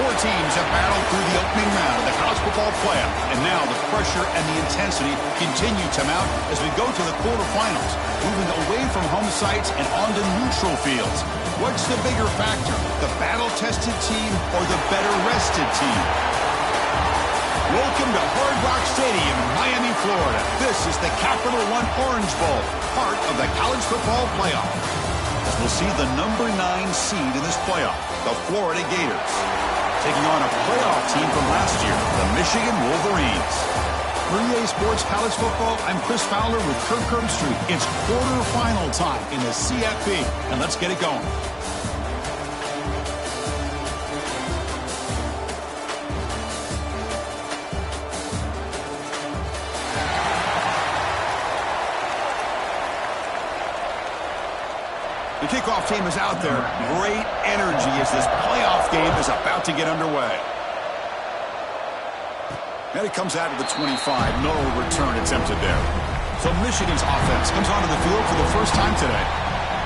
Four teams have battled through the opening round of the college football playoff, and now the pressure and the intensity continue to mount as we go to the quarterfinals, moving away from home sites and onto neutral fields. What's the bigger factor, the battle-tested team or the better-rested team? Welcome to Hard Rock Stadium in Miami, Florida. This is the Capital One Orange Bowl, part of the college football playoff. As we'll see the number 9 seed in this playoff, the Florida Gators, taking on a playoff team from last year, the Michigan Wolverines. For EA Sports College Football, I'm Chris Fowler with Kirk Herbstreit. It's quarterfinal time in the CFP, and let's get it going. The kickoff team is out there. Great energy as this playoff game is about to get underway. And it comes out of the 25. No return attempted there. So Michigan's offense comes onto the field for the first time today.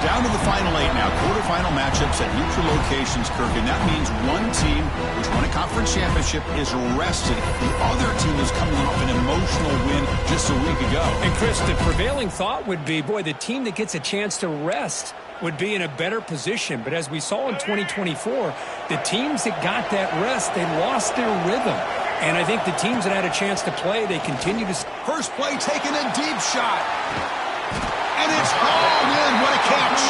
Down to the final 8 now. Quarterfinal matchups at neutral locations, Kirk. And that means one team which won a conference championship is rested. The other team is coming off an emotional win just a week ago. And Chris, the prevailing thought would be, boy, the team that gets a chance to rest would be in a better position. But as we saw in 2024, the teams that got that rest, they lost their rhythm. And I think the teams that had a chance to play, they continue to... First play taking a deep shot. And it's hauled in. What a catch.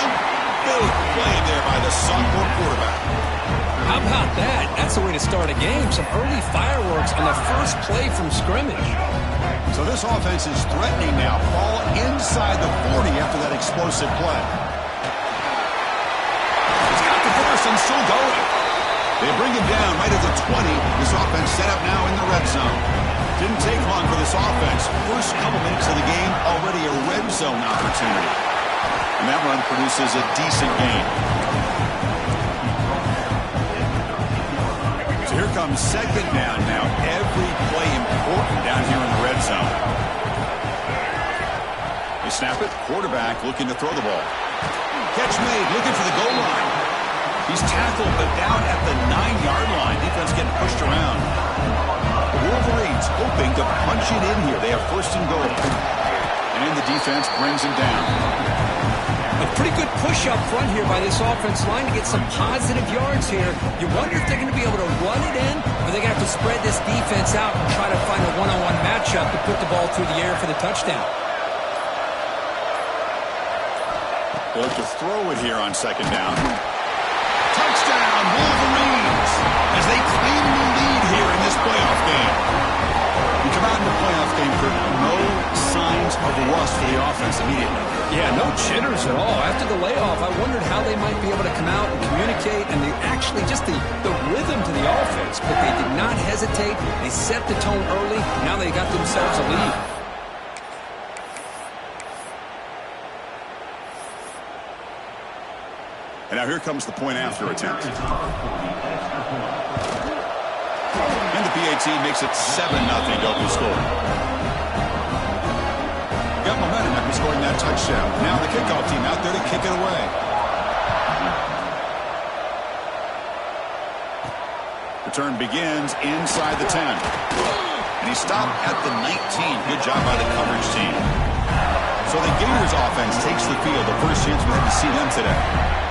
Big play there by the sophomore quarterback. How about that? That's the way to start a game. Some early fireworks on the first play from scrimmage. So this offense is threatening now. Ball inside the 40 after that explosive play. And still going. They bring him down right at the 20. This offense set up now in the red zone. Didn't take long for this offense. First couple minutes of the game, already a red zone opportunity. And that run produces a decent gain. So here comes second down now. Every play important down here in the red zone. They snap it. Quarterback looking to throw the ball. Catch made. Looking for the goal line. He's tackled, but down at the 9-yard line. Defense getting pushed around. The Wolverines hoping to punch it in here. They have first and goal. And the defense brings him down. A pretty good push up front here by this offense line to get some positive yards here. You wonder if they're going to be able to run it in, or they're going to have to spread this defense out and try to find a one-on-one matchup to put the ball through the air for the touchdown. They look to throw it here on second down. Touchdown, Wolverines, as they claim the lead here in this playoff game. We come out in the playoff game, Kirk, no signs of rust for the offense immediately. Yeah, no jitters at all. After the layoff, I wondered how they might be able to come out and communicate, and actually just the rhythm to the offense. But they did not hesitate. They set the tone early. Now they got themselves a lead. And now here comes the point after attempt. And the PAT makes it 7-0 to open score. Got momentum after scoring that touchdown. Now the kickoff team out there to kick it away. Return begins inside the 10. And he stopped at the 19. Good job by the coverage team. So the Gators offense takes the field. The first chance we had to see them today.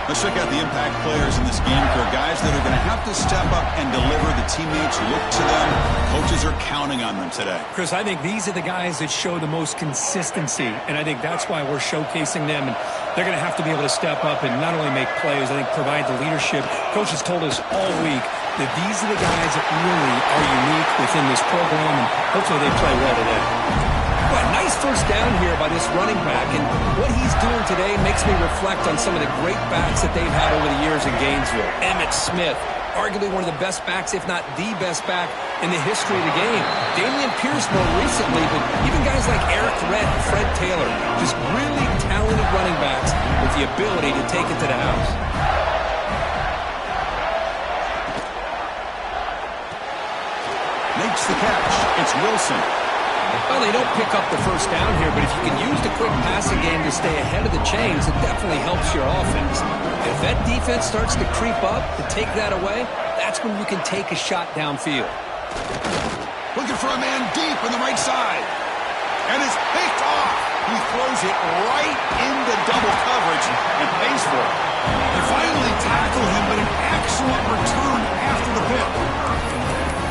Let's check out the impact players in this game, Kirk. Guys that are going to have to step up and deliver. The teammates look to them. Coaches are counting on them today. Chris, I think these are the guys that show the most consistency, and I think that's why we're showcasing them. And they're going to have to be able to step up and not only make plays, I think provide the leadership. Coaches told us all week that these are the guys that really are unique within this program, and hopefully they play well today. But nice first down here by this running back, and what he's doing today makes me reflect on some of the great backs that they've had over the years in Gainesville. Emmitt Smith, arguably one of the best backs, if not the best back in the history of the game. Dameon Pierce more recently, but even guys like Eric Redd and Fred Taylor, just really talented running backs with the ability to take it to the house. Makes the catch. It's Wilson. Well, they don't pick up the first down here, but if you can use the quick passing game to stay ahead of the chains, it definitely helps your offense. If that defense starts to creep up to take that away, that's when you can take a shot downfield. Looking for a man deep on the right side. And it's picked off. He throws it right into double coverage and pays for it. They finally tackle him, but an excellent return after the pick.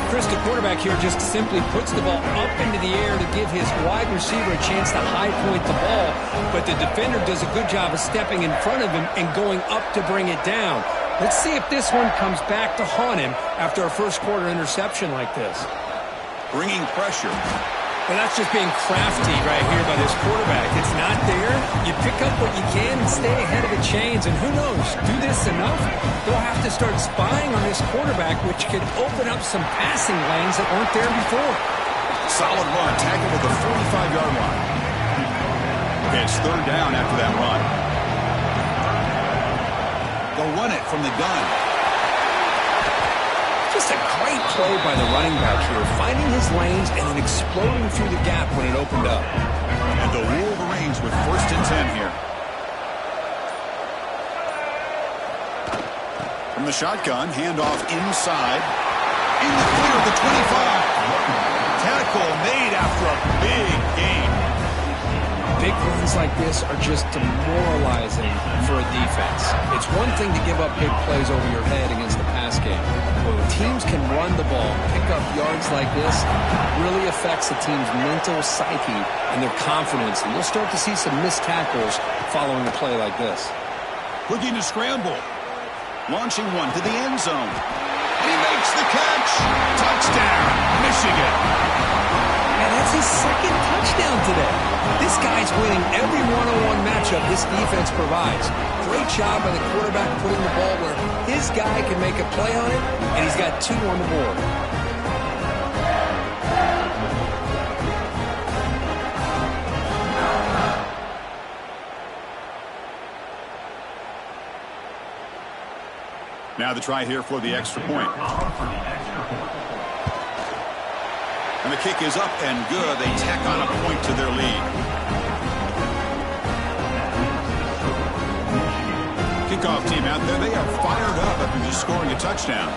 Chris, the quarterback here just simply puts the ball up into the air to give his wide receiver a chance to high point the ball, but the defender does a good job of stepping in front of him and going up to bring it down. Let's see if this one comes back to haunt him after a first quarter interception like this. Bringing pressure. Well, that's just being crafty right here by this quarterback. It's not there. You pick up what you can and stay ahead of the chains. And who knows, do this enough, they'll have to start spying on this quarterback, which could open up some passing lanes that weren't there before. Solid run, tackled at the 45-yard line. It's third down after that run. They'll run it from the gun. Just a great play by the running back here, finding his lanes and then exploding through the gap when it opened up. And the Wolverines with 1st and 10 here. From the shotgun, handoff inside. In the clear of the 25. Tackle made after a big gain. Big runs like this are just demoralizing for a defense. It's one thing to give up big plays over your head against the pass game. But when teams can run the ball, pick up yards like this, it really affects the team's mental psyche and their confidence. And you'll start to see some missed tackles following a play like this. Looking to scramble. Launching one to the end zone. And he makes the catch. Touchdown, Michigan. And that's his 2nd touchdown today. This guy's winning every one-on-one matchup this defense provides. Great job by the quarterback putting the ball where his guy can make a play on it, and he's got 2 on the board. Now the try here for the extra point. And the kick is up and good. They tack on a point to their lead. Kickoff team out there, they are fired up after just scoring a touchdown.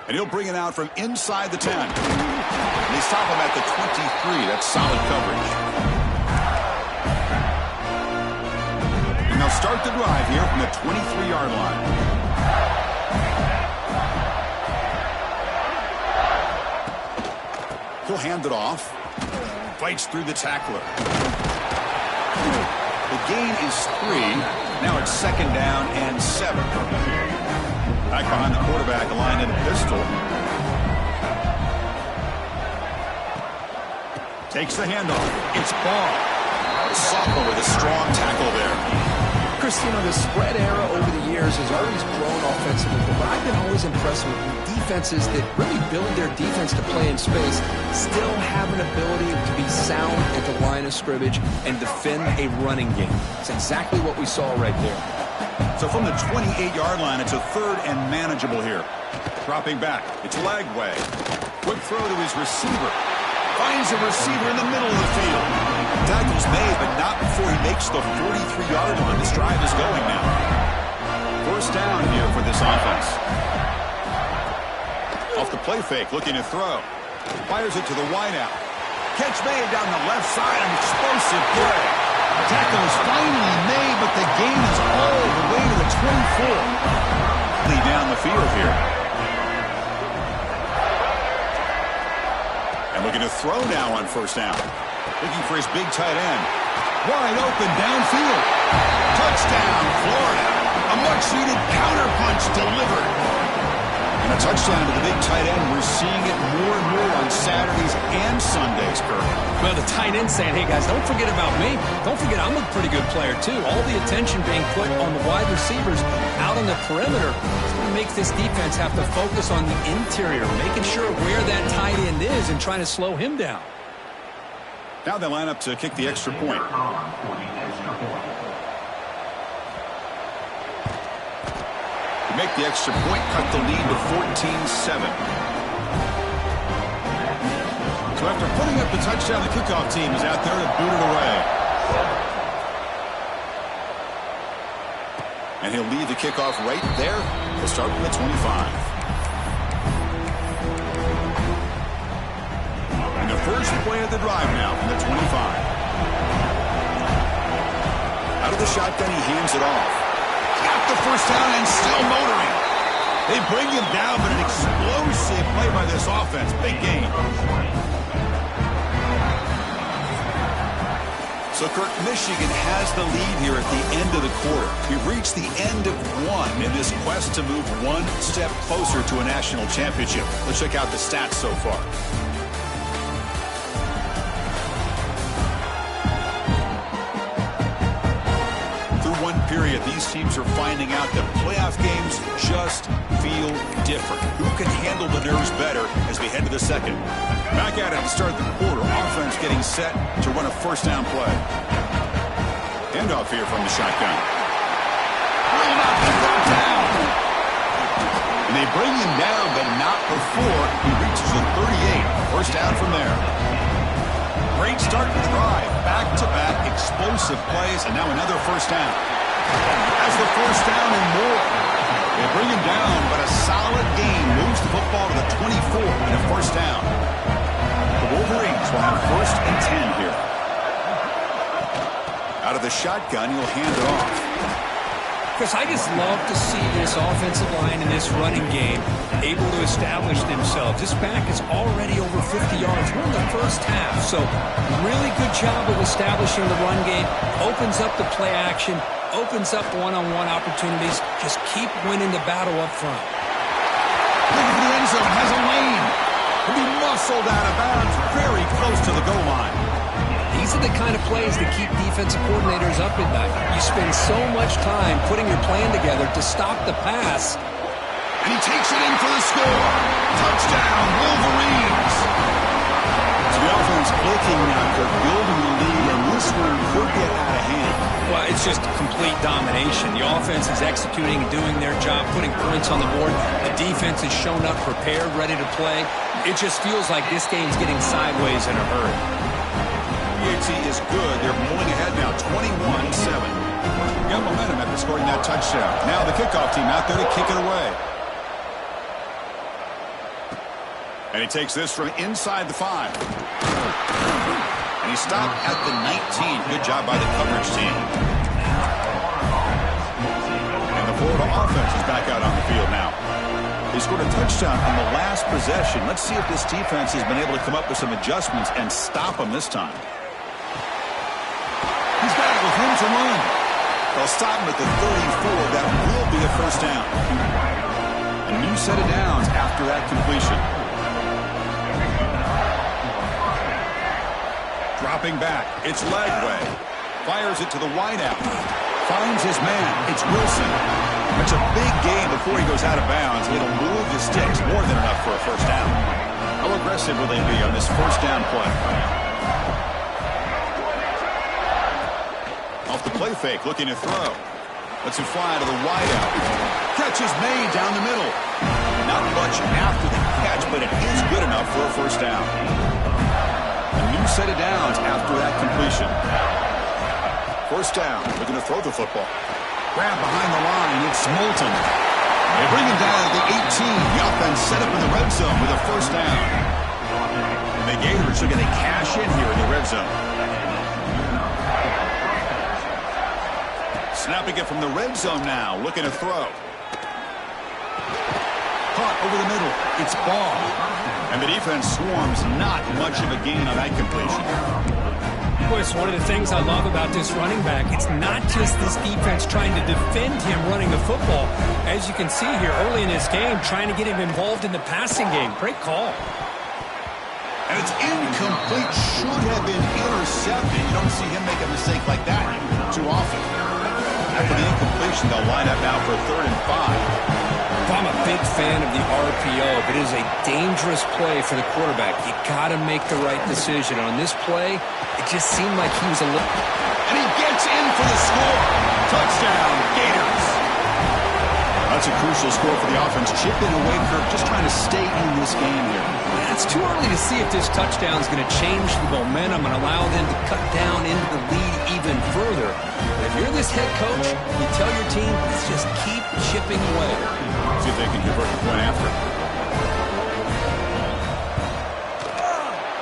And he'll bring it out from inside the 10. And they stop him at the 23. That's solid coverage. And they'll start the drive here from the 23-yard line. He'll hand it off. Fights through the tackler. The gain is 3. Now it's 2nd down and 7. Back behind the quarterback, aligned in a pistol. Takes the handoff. It's Barr. Sophomore with a strong tackle there. Christina, the spread era over the years has always grown offensively, but I've been always impressed with defenses that really build their defense to play in space, still have an ability to be sound at the line of scrimmage and defend a running game. It's exactly what we saw right there. So from the 28-yard line, it's a third and manageable here. Dropping back, it's Lagway. Quick throw to his receiver. Finds a receiver in the middle of the field. Tackle's made, but not before he makes the 43-yard line. This drive is going now. First down here for this offense. Off the play fake, looking to throw. Fires it to the wideout. Catch made down the left side, an explosive play. Tackle is finally made, but the gain is all the way to the 24. Down the field here. And looking to throw now on first down. Looking for his big tight end. Wide open downfield. Touchdown, Florida. A much-needed counterpunch delivered. And a touchdown to the big tight end. We're seeing it more and more on Saturdays and Sundays, Kirk. Well, the tight end saying, hey, guys, don't forget about me. Don't forget I'm a pretty good player, too. All the attention being put on the wide receivers out on the perimeter. It's going to make this defense have to focus on the interior, making sure where that tight end is and trying to slow him down. Now they line up to kick the extra point. To make the extra point, cut the lead to 14-7. So after putting up the touchdown, the kickoff team is out there to boot it away. And he'll lead the kickoff right there. He'll start from the 25. And the first play of the drive now from the 25. Out of the shotgun, he hands it off. Got the first down and still motoring. They bring him down, but an explosive play by this offense. Big game. So, Kirk, Michigan has the lead here at the end of the quarter. We've reached the end of one in this quest to move one step closer to a national championship. Let's check out the stats so far. Through one period, these teams are finding out that playoff games just feel different. Who can handle the nerves better as we head to the second? Back at it to start the quarter. Offense getting set to run a first down play. Handoff here from the shotgun. Will not be brought down. And they bring him down, but not before he reaches the 38. First down from there. Great start to the drive. Back-to-back explosive plays, and now another first down. As the first down and more. They bring him down, but a solid gain moves the football to the 24 and a first down. The Wolverines will have first and 10 here. Out of the shotgun, he'll hand it off. Chris, I just love to see this offensive line and this running game able to establish themselves. This back is already over 50 yards. We're in the first half, so really good job of establishing the run game. Opens up the play action, opens up one-on-one opportunities. Just keep winning the battle up front. Looking for the end zone, has a lane. He'll be muscled out of bounds, very close to the goal line. These are the kind of plays that keep defensive coordinators up at night. You spend so much time putting your plan together to stop the pass. And he takes it in for the score. Touchdown, Wolverines. So the offense clicking now. They're building the lead, and this one could get out of hand. Well, it's just complete domination. The offense is executing, doing their job, putting points on the board. The defense has shown up prepared, ready to play. It just feels like this game's getting sideways in a hurry. PAT is good. They're pulling ahead now, 21-7. Got momentum after scoring that touchdown. Now the kickoff team out there to kick it away. And he takes this from inside the 5. And he stopped at the 19. Good job by the coverage team. And the Florida offense is back out on the field now. They scored a touchdown on the last possession. Let's see if this defense has been able to come up with some adjustments and stop them this time. He's got it with room to run. They'll stop him at the 34. That will be a first down. A new set of downs after that completion. Dropping back. It's leg way. Fires it to the wideout. Finds his man. It's Wilson. It's a big gain before he goes out of bounds. It'll move the sticks more than enough for a first down. How aggressive will they be on this first down play? Off the play fake, looking to throw. Lets it fly to the wideout. Catch is made down the middle. Not much after the catch, but it is good enough for a first down. A new set of downs after that completion. First down, looking to throw the football. Grab behind the line, it's Moulton. They bring him down at the 18. The offense set up in the red zone with a first down. And the Gators are going to cash in here in the red zone. Snapping it from the red zone now, looking to throw. Caught over the middle. It's Ball. And the defense swarms, not much of a gain on that completion. It's one of the things I love about this running back. It's not just this defense trying to defend him running the football. As you can see here early in this game, trying to get him involved in the passing game. Great call. And it's incomplete. Should have been intercepted. You don't see him make a mistake like that too often. After the incompletion, they'll line up now for 3rd and 5. I'm a big fan of the RPO, but it is a dangerous play for the quarterback. You got to make the right decision. On this play, it just seemed like he was a little... And he gets in for the score. Touchdown, Gators. That's a crucial score for the offense. Chipping away, Kirk, just trying to stay in this game here. It's too early to see if this touchdown is going to change the momentum and allow them to cut down into the lead even further. But if you're this head coach, you tell your team, let's just keep chipping away. See if they can convert the point after.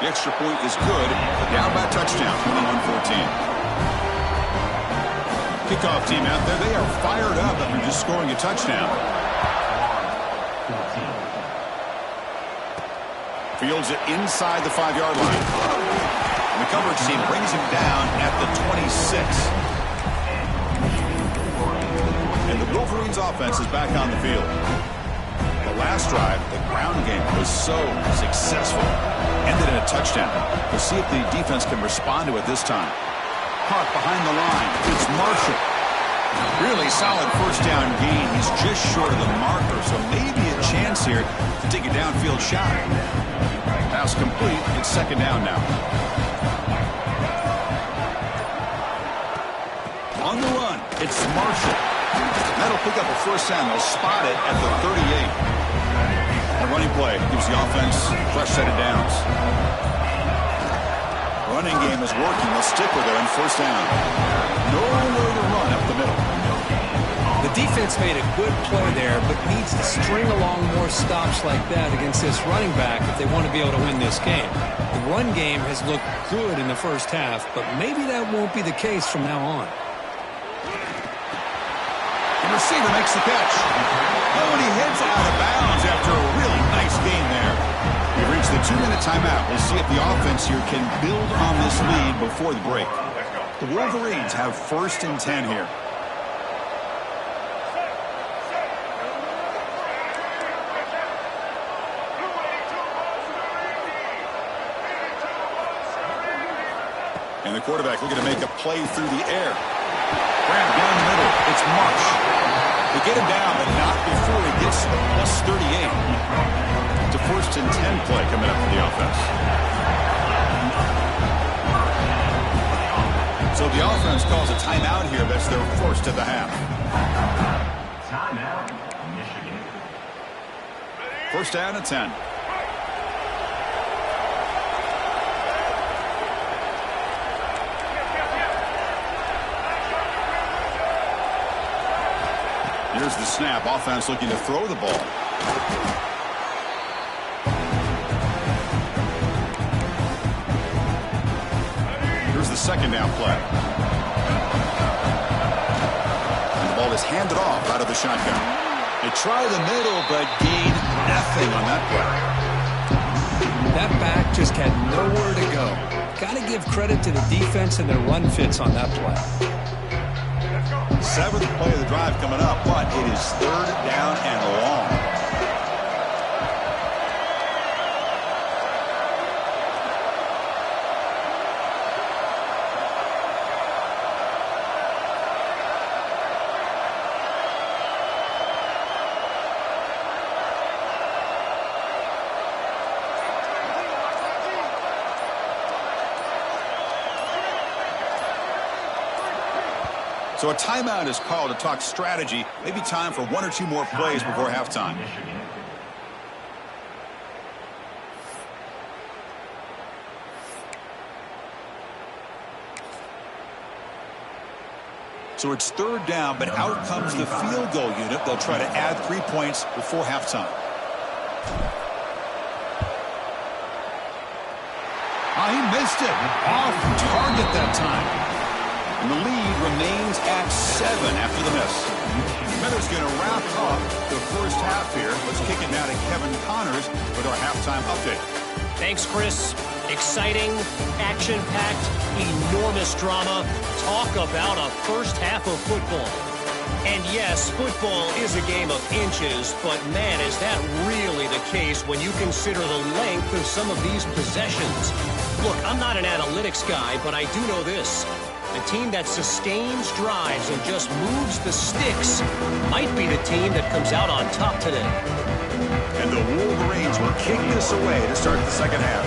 The extra point is good. Down by a touchdown, 21-14. Kickoff team out there, they are fired up after just scoring a touchdown. Fields it inside the 5-yard line. And the coverage team brings him down at the 26. And the Wolverines offense is back on the field. The last drive, the ground game was so successful. Ended in a touchdown. We'll see if the defense can respond to it this time. Caught behind the line. It's Marshall. Really solid first down gain. He's just short of the marker, so maybe a chance here to take a downfield shot. Pass complete. It's 2nd down now. On the run, it's Marshall. That'll pick up a first down. They'll spot it at the 38. The running play gives the offense a fresh set of downs. Running game is working. They'll stick with it on first down. Nowhere to run up the middle. The defense made a good play there, but needs to string along more stops like that against this running back if they want to be able to win this game. The run game has looked good in the first half, but maybe that won't be the case from now on. The receiver makes the catch. Oh, and he heads out of bounds after a really nice gain there. We've reached the 2-minute timeout. We'll see if the offense here can build on this lead before the break. The Wolverines have 1st and 10 here. And the quarterback looking to make a play through the air. Grab down the middle. It's Marsh. They get him down, but not before he gets to the +38. It's a 1st and 10 play coming up for the offense. So the offense calls a timeout here. That's their first of the half. Timeout, Michigan. First down at 10. Here's the snap. Offense looking to throw the ball. Here's the 2nd down play. And the ball is handed off out of the shotgun. They try the middle, but gain nothing on that play. That back just had nowhere to go. Got to give credit to the defense and their run fits on that play. 7th play of the drive coming up, but it is 3rd down and long. So a timeout is called to talk strategy. Maybe time for one or two more plays before halftime. So it's third down, but out comes the field goal unit. They'll try to add 3 points before halftime. Oh, he missed it. Off target that time. And the lead remains at 7 after the miss. Miller going to wrap up the first half here. Let's kick it now to Kevin Connors with our halftime update. Thanks, Chris. Exciting, action-packed, enormous drama. Talk about a first half of football. And yes, football is a game of inches, but man, is that really the case when you consider the length of some of these possessions. Look, I'm not an analytics guy, but I do know this. The team that sustains drives and just moves the sticks might be the team that comes out on top today. And the Wolverines will kick this away to start the second half.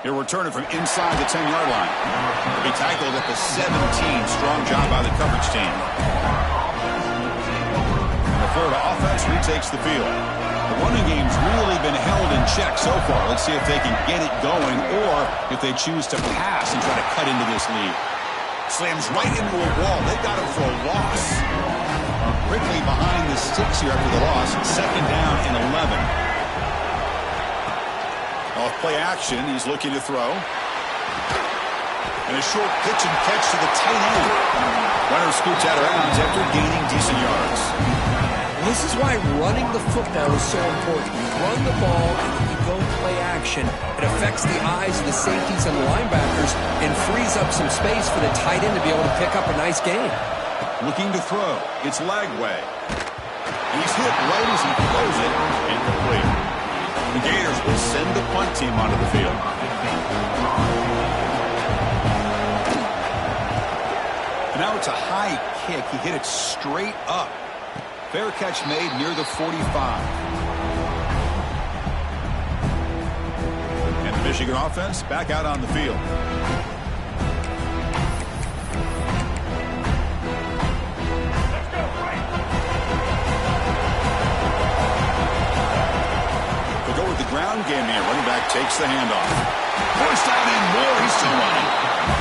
He'll return it from inside the 10-yard line. He'll be tackled at the 17. Strong job by the coverage team. The Florida offense retakes the field. The running game's really been held in check so far. Let's see if they can get it going or if they choose to pass and try to cut into this lead. Slams right into a wall. They got him for a loss. Quickly behind the sticks here after the loss. Second down and 11. Off play action, he's looking to throw. And a short pitch and catch to the tight end. Runner scoots out of bounds after gaining decent yards. This is why running the football is so important. You run the ball and then you go play action. It affects the eyes of the safeties and the linebackers and frees up some space for the tight end to be able to pick up a nice gain. Looking to throw. It's Lagway. He's hit right as he throws it. Incomplete. The Gators will send the punt team onto the field. And now it's a high kick. He hit it straight up. Fair catch made near the 45. And the Michigan offense back out on the field. Ground game here. Running back takes the handoff. Forced out and more. He's still running.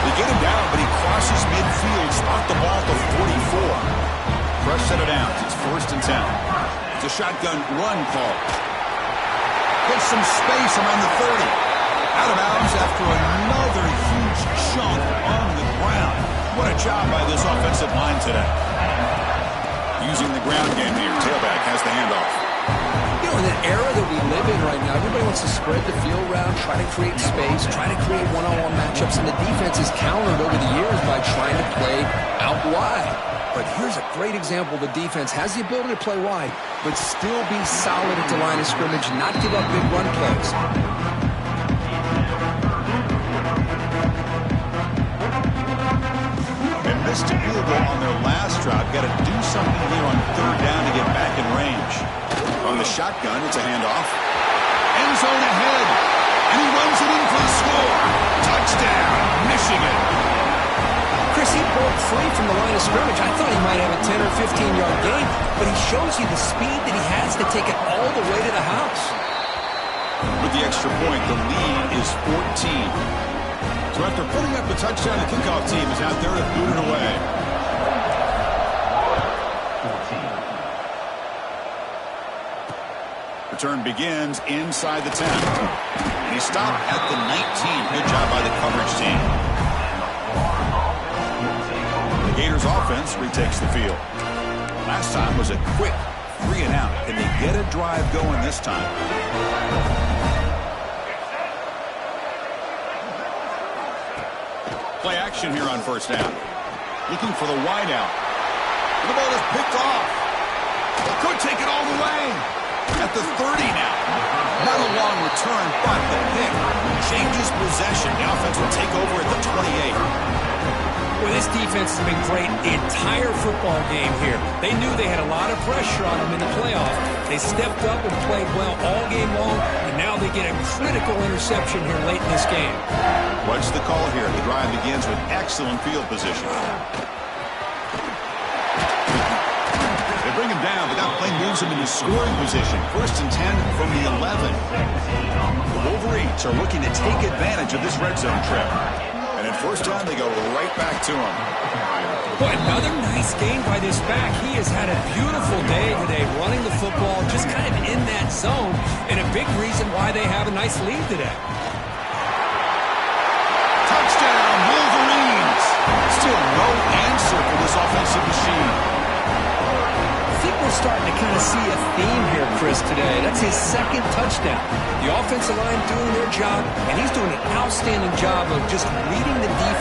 They get him down, but he crosses midfield. Spot the ball at the 44. Fresh set of downs. It's 1st and 10. It's a shotgun run call. Gets some space around the 30. Out of bounds after another huge chunk on the ground. What a job by this offensive line today. Using the ground game here. Tailback has the handoff. You know, in the era that we live in right now, everybody wants to spread the field around, try to create space, try to create one-on-one matchups, and the defense is countered over the years by trying to play out wide. But here's a great example. The defense has the ability to play wide, but still be solid at the line of scrimmage, not give up big run plays. They missed a field goal on their last drive. Got to do something here on third down to get back in range. On the shotgun, it's a handoff. End zone ahead. And he runs it in for the score. Touchdown, Michigan. Chris, he broke free from the line of scrimmage. I thought he might have a 10 or 15-yard gain, but he shows you the speed that he has to take it all the way to the house. With the extra point, the lead is 14. So after putting up the touchdown, the kickoff team is out there to boot it away. Return begins inside the 10. And he stopped at the 19. Good job by the coverage team. The Gators offense retakes the field. Last time was a quick 3 and out. Can they get a drive going this time? Play action here on first down. Looking for the wide out. The ball is picked off. Could take it all the way. At the 30 now. Not a long return, but the pick changes possession. The offense will take over at the 28. Well, this defense has been great the entire football game here. They knew they had a lot of pressure on them in the playoffs. They stepped up and played well all game long, and now they get a critical interception here late in this game. What's the call here? The drive begins with excellent field position. They bring him down, but that play moves him into scoring position. 1st and 10 from the 11. The Wolverines are looking to take advantage of this red zone trip. And at first down, they go right back to him. Boy, another nice gain by this back. He has had a beautiful day today running the football, just kind of in that zone, and a big reason why they have a nice lead today. Touchdown, Wolverines! Still no answer for this offensive machine. I think we're starting to kind of see a theme here, Chris, today. That's his 2nd touchdown. The offensive line doing their job, and he's doing an outstanding job of just reading the defense.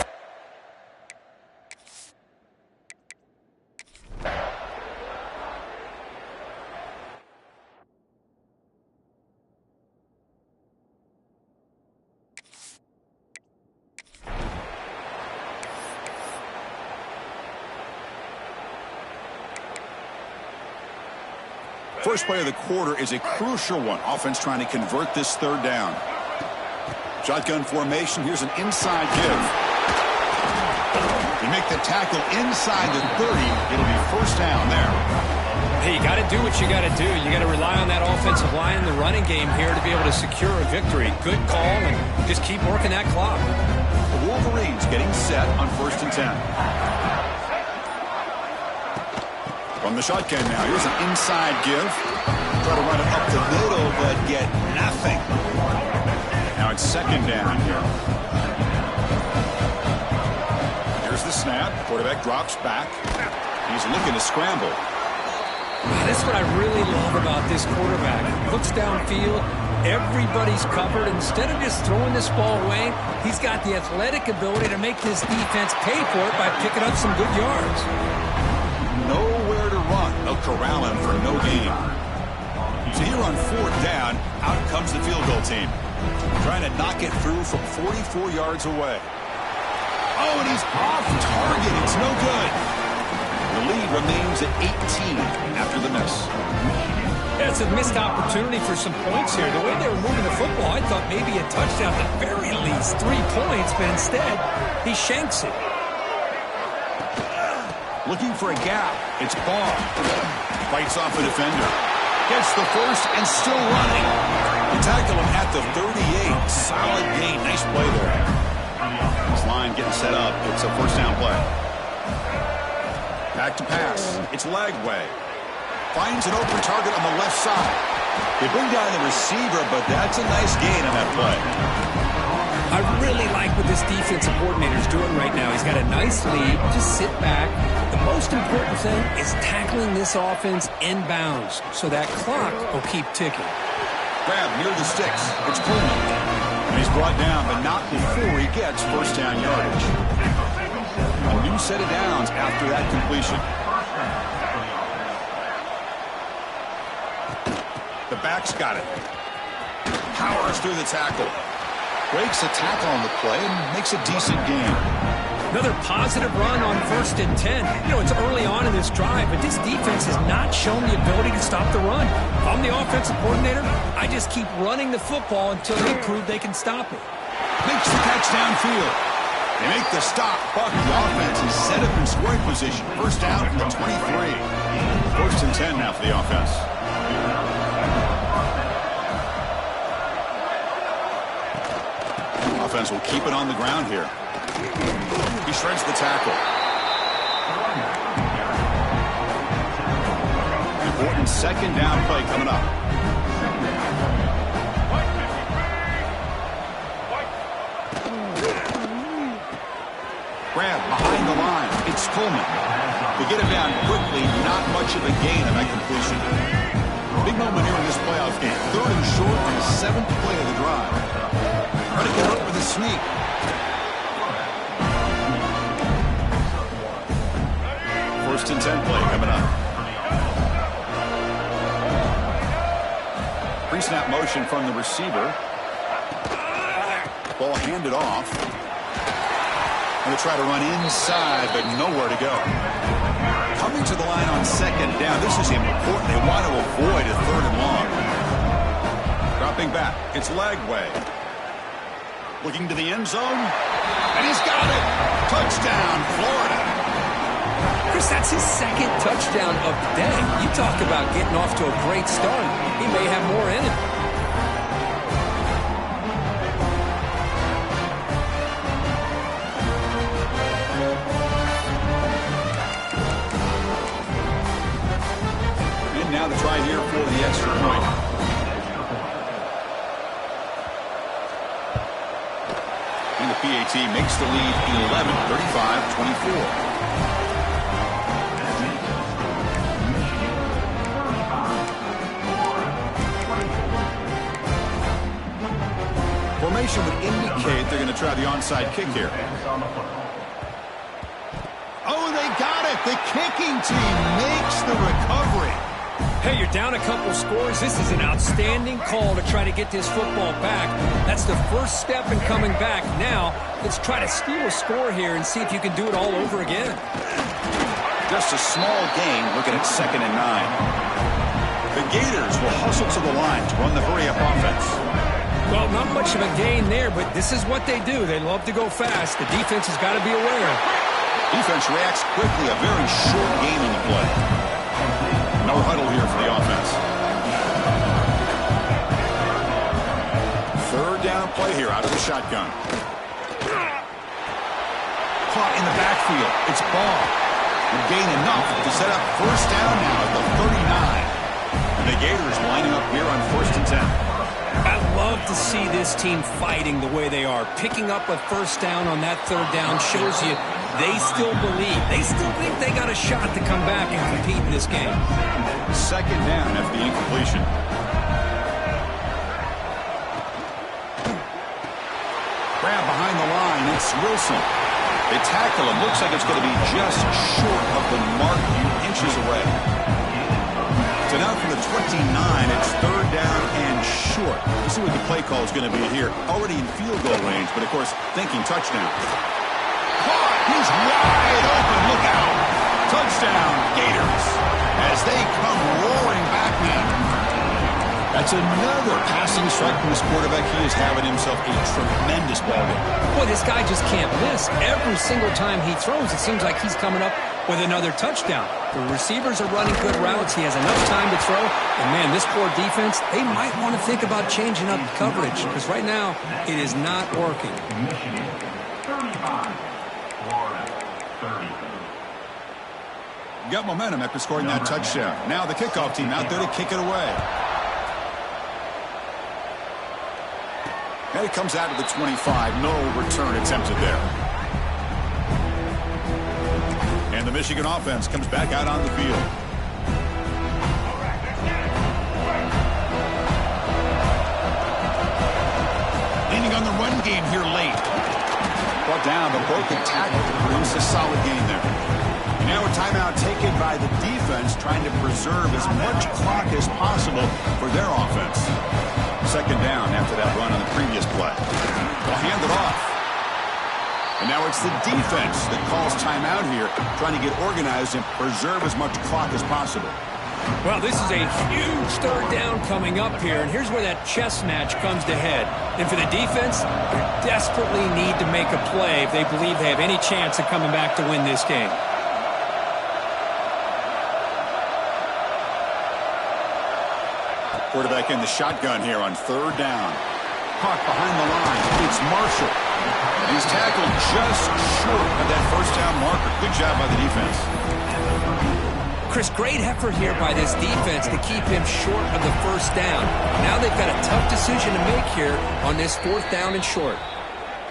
First play of the quarter is a crucial one. Offense trying to convert this 3rd down. Shotgun formation. Here's an inside give. You make the tackle inside the 30. It'll be 1st down there. Hey, you got to do what you got to do. You got to rely on that offensive line in the running game here to be able to secure a victory. Good call, and just keep working that clock. The Wolverines getting set on 1st and 10. From the shotgun now. Here's an inside give. Try to run it up the middle, but get nothing. Now it's 2nd down here. Here's the snap. Quarterback drops back. He's looking to scramble. That's what I really love about this quarterback. Looks downfield. Everybody's covered. Instead of just throwing this ball away, he's got the athletic ability to make this defense pay for it by picking up some good yards. Nowhere to run. They'll corral him for no gain. So here on 4th down, out comes the field goal team. Trying to knock it through from 44 yards away. Oh, and he's off target. It's no good. The lead remains at 18 after the miss. Yeah, it's a missed opportunity for some points here. The way they were moving the football, I thought maybe a touchdown at the very least. 3 points, but instead, he shanks it. Looking for a gap. It's Barr. Fights off a defender. Gets the first and still running. You tackle him at the 38. Solid gain. Nice play there. This line getting set up. It's a 1st down play. Back to pass. It's Lagway. Finds an open target on the left side. They bring down the receiver, but that's a nice gain on that play. I really like what this defensive coordinator is doing right now. He's got a nice lead. Just sit back. The most important thing is tackling this offense inbounds so that clock will keep ticking. Grab near the sticks. It's Pullman. And he's brought down, but not before he gets 1st down yardage. A new set of downs after that completion. The back's got it. Powers through the tackle. Breaks a tackle on the play and makes a decent gain. Another positive run on 1st and 10. You know, it's early on in this drive, but this defense has not shown the ability to stop the run. If I'm the offensive coordinator, I just keep running the football until they prove they can stop it. Makes the catch downfield. They make the stop. Buck, the offense is set up in scoring position. 1st down from the 23. 1st and 10 now for the offense. Offense will keep it on the ground here. He shreds the tackle. Important 2nd down play coming up. Grab behind the line. It's Pullman. They get him down quickly. Not much of a gain on that completion. Big moment here in this playoff game. 3rd and short on the 7th play of the drive. Try to get up with a sneak. First and 10 play coming up. Pre-snap motion from the receiver. Ball handed off. Going to try to run inside, but nowhere to go. Coming to the line on second down. This is important. They want to avoid a third and long. Dropping back. It's Lagway. Looking to the end zone. And he's got it. Touchdown, Florida. Chris, that's his second touchdown of the day. You talk about getting off to a great start. He may have more in it. And now the try here for the extra point. And the PAT makes the lead 11, 35-24. Formation would indicate they're going to try the onside kick here. Oh, they got it. The kicking team makes the recovery. Hey, you're down a couple scores. This is an outstanding call to try to get this football back. That's the first step in coming back. Now, let's try to steal a score here and see if you can do it all over again. Just a small gain, looking at 2nd and 9. The Gators will hustle to the line to run the hurry-up offense. Well, not much of a gain there, but this is what they do. They love to go fast. The defense has got to be aware. Defense reacts quickly. A very short game in the play. No huddle here for the offense. Third down play here out of the shotgun. Caught in the backfield. It's Ball. Will gain enough to set up first down now at the 39. And the Gators lining up here on 1st and 10. I love to see this team fighting the way they are. Picking up a first down on that third down shows you they still believe. They still think they got a shot to come back and compete in this game. 2nd down after the incompletion. Grab behind the line. It's Wilson. They tackle him. Looks like it's going to be just short of the mark, a few inches away. So now from the 29, it's 3rd down and short. Let's see what the play call is going to be here. Already in field goal range, but of course, thinking touchdown. Caught! He's wide open. Look out! Touchdown, Gators. As they come roaring back now. That's another passing strike from this quarterback. He is having himself a tremendous ball game. Boy, this guy just can't miss. Every single time he throws, it seems like he's coming up with another touchdown. The receivers are running good routes. He has enough time to throw. And, man, this poor defense, they might want to think about changing up coverage because right now it is not working. Got momentum after scoring that touchdown. Now the kickoff team out there to kick it away. And it comes out to the 25. No return attempted there. And the Michigan offense comes back out on the field. Leaning on the run game here late. Brought down, but broke the tackle to produce a solid gain there. And now a timeout taken by the defense, trying to preserve as much clock as possible for their offense. 2nd down after that run on the previous play. They'll hand it off. And now it's the defense that calls timeout here, trying to get organized and preserve as much clock as possible. Well, this is a huge 3rd down coming up here, and here's where that chess match comes to head. And for the defense, they desperately need to make a play if they believe they have any chance of coming back to win this game. Quarterback in the shotgun here on 3rd down. Caught behind the line. It's Marshall. He's tackled just short of that first down marker. Good job by the defense. Chris, great effort here by this defense to keep him short of the first down. Now they've got a tough decision to make here on this 4th down and short.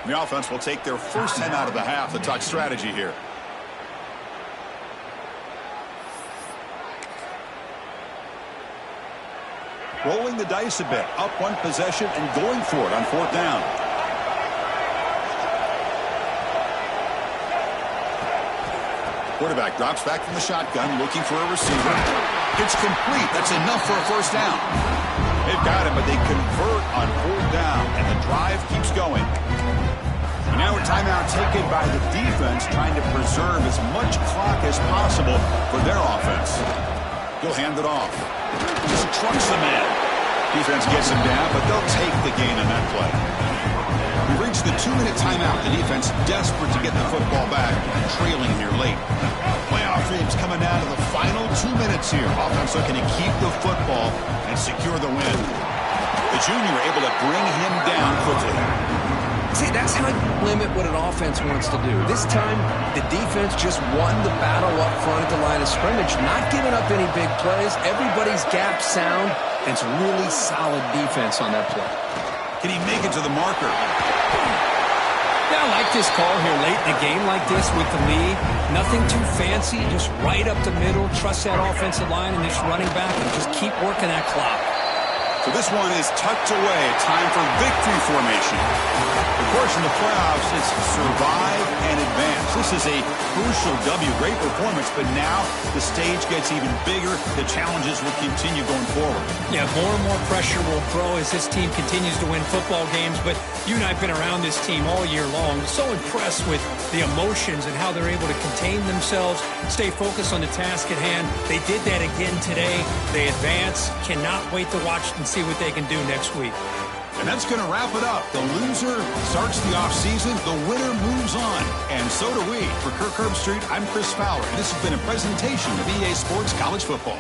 The offense will take their first 10 out of the half to talk strategy here. Rolling the dice a bit. Up one possession and going for it on 4th down. Quarterback drops back from the shotgun, looking for a receiver. It's complete. That's enough for a first down. They've got him, but they convert on 4th down, and the drive keeps going. And now a timeout taken by the defense, trying to preserve as much clock as possible for their offense. He'll hand it off. Just trunks the man. Defense gets him down, but they'll take the gain on that play. We reached the 2-minute timeout. The defense desperate to get the football back, trailing here late. Playoff games coming down to the final 2 minutes here. Offense looking to keep the football and secure the win. The junior able to bring him down quickly. See, that's how you limit what an offense wants to do. This time, the defense just won the battle up front at the line of scrimmage, not giving up any big plays. Everybody's gap sound, and it's really solid defense on that play. Can he make it to the marker? Yeah, I like this call here late in a game like this with the lead. Nothing too fancy, just right up the middle. Trust that offensive line and this running back and just keep working that clock. So this one is tucked away. Time for victory formation. Of course, in the playoffs, it's survive and advance. This is a crucial W. Great performance, but now the stage gets even bigger. The challenges will continue going forward. Yeah, more and more pressure will grow as this team continues to win football games, but you and I have been around this team all year long. So impressed with the emotions and how they're able to contain themselves, stay focused on the task at hand. They did that again today. They advance. Cannot wait to watch and see what they can do next week. And that's going to wrap it up. The loser starts the offseason. The winner moves on. And so do we. For Kirk Herbstreit, I'm Chris Fowler. And this has been a presentation of EA Sports College Football.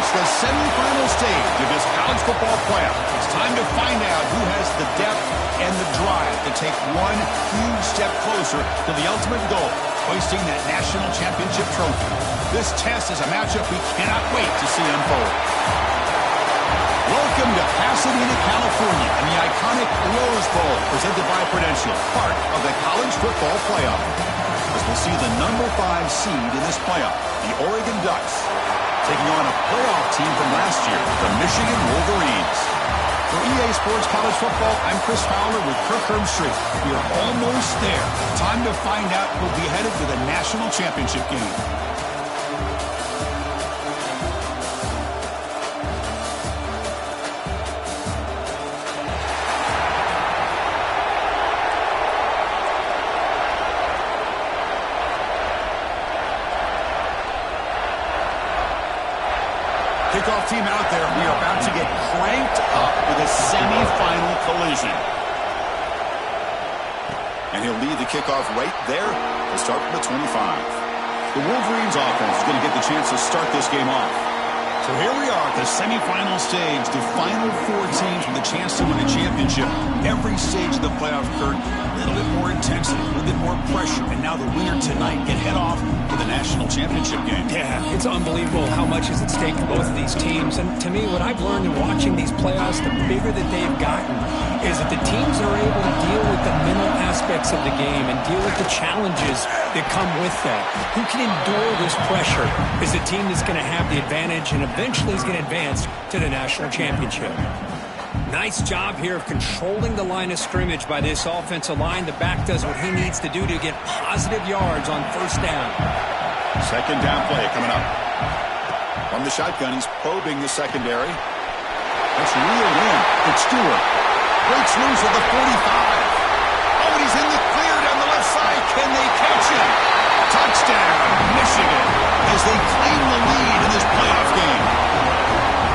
It's the semifinal stage of this college football playoff. It's time to find out who has the depth and the drive to take one huge step closer to the ultimate goal, hoisting that national championship trophy. This test is a matchup we cannot wait to see unfold. Welcome to Pasadena, California, and the iconic Rose Bowl, presented by Prudential, part of the college football playoff. As we'll see the number 5 seed in this playoff, the Oregon Ducks, taking on a playoff team from last year, the Michigan Wolverines. For EA Sports College Football, I'm Chris Fowler with Kirk Herbstreit. We are almost there. Time to find out who'll be headed to the national championship game. Kickoff team out there. We are about to get cranked up with a semifinal collision. And he'll lead the kickoff right there to start from the 25. The Wolverines offense is going to get the chance to start this game off. So here we are at the semifinal stage, the final 4 teams with a chance to win a championship. Every stage of the playoff, Kurt, a little bit more intensity, a little bit more pressure, and now the winner tonight get head off to the national championship game. Yeah, it's unbelievable how much is at stake for both of these teams. And to me, what I've learned in watching these playoffs, the bigger that they've gotten, is that the teams that are able to deal with the mental aspects of the game and deal with the challenges that come with that, who can endure this pressure, is the team that's going to have the advantage and eventually is going to advance to the national championship. Nice job here of controlling the line of scrimmage by this offensive line. The back does what he needs to do to get positive yards on first down. Second down play coming up. From the shotgun, he's probing the secondary. That's reeled in. It's Stewart. Breaks loose at the 45. Oh, and he's in the clear down the left side. Can they catch him? Touchdown, Michigan, as they claim the lead in this playoff game.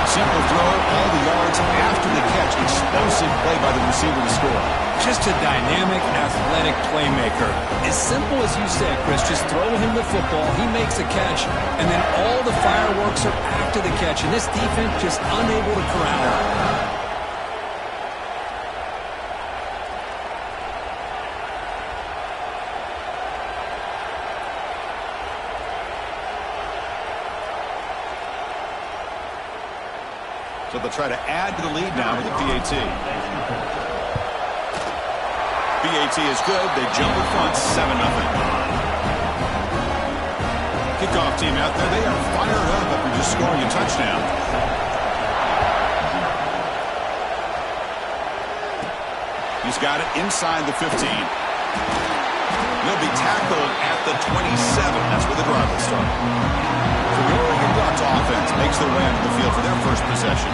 Simple throw, all the yards after the catch. Explosive play by the receiver to score. Just a dynamic, athletic playmaker. As simple as you said, Chris, just throw him the football, he makes a catch, and then all the fireworks are after the catch, and this defense just unable to corral him. So they'll try to add to the lead now with the PAT. PAT is good. They jump in front 7-0. Kickoff team out there. They are fired up after just scoring a touchdown. He's got it inside the 15. He'll be tackled at the 27. That's where the drive will start. So the Oregon Ducks offense makes their way onto the field for their first possession.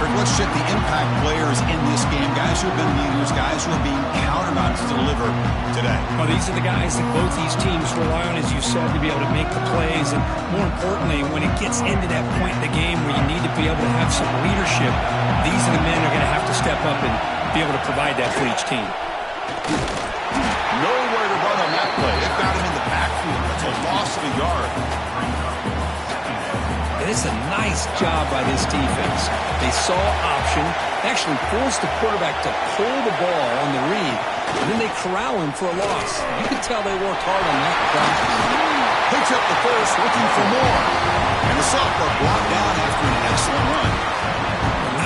Kirk, let's check the impact players in this game. Guys who have been leaders, guys who are being counted on to deliver today. Well, these are the guys that both these teams rely on, as you said, to be able to make the plays. And more importantly, when it gets into that point in the game where you need to be able to have some leadership, these are the men who are going to have to step up and be able to provide that for each team. Nowhere to run on that play. They've got him in the backfield. That's a loss of a yard. And it's a nice job by this defense. They saw option, actually forced the quarterback to pull the ball on the read, and then they corral him for a loss. You can tell they worked hard on that in practice. Picks up the first, looking for more. And the sophomore brought down after an excellent run.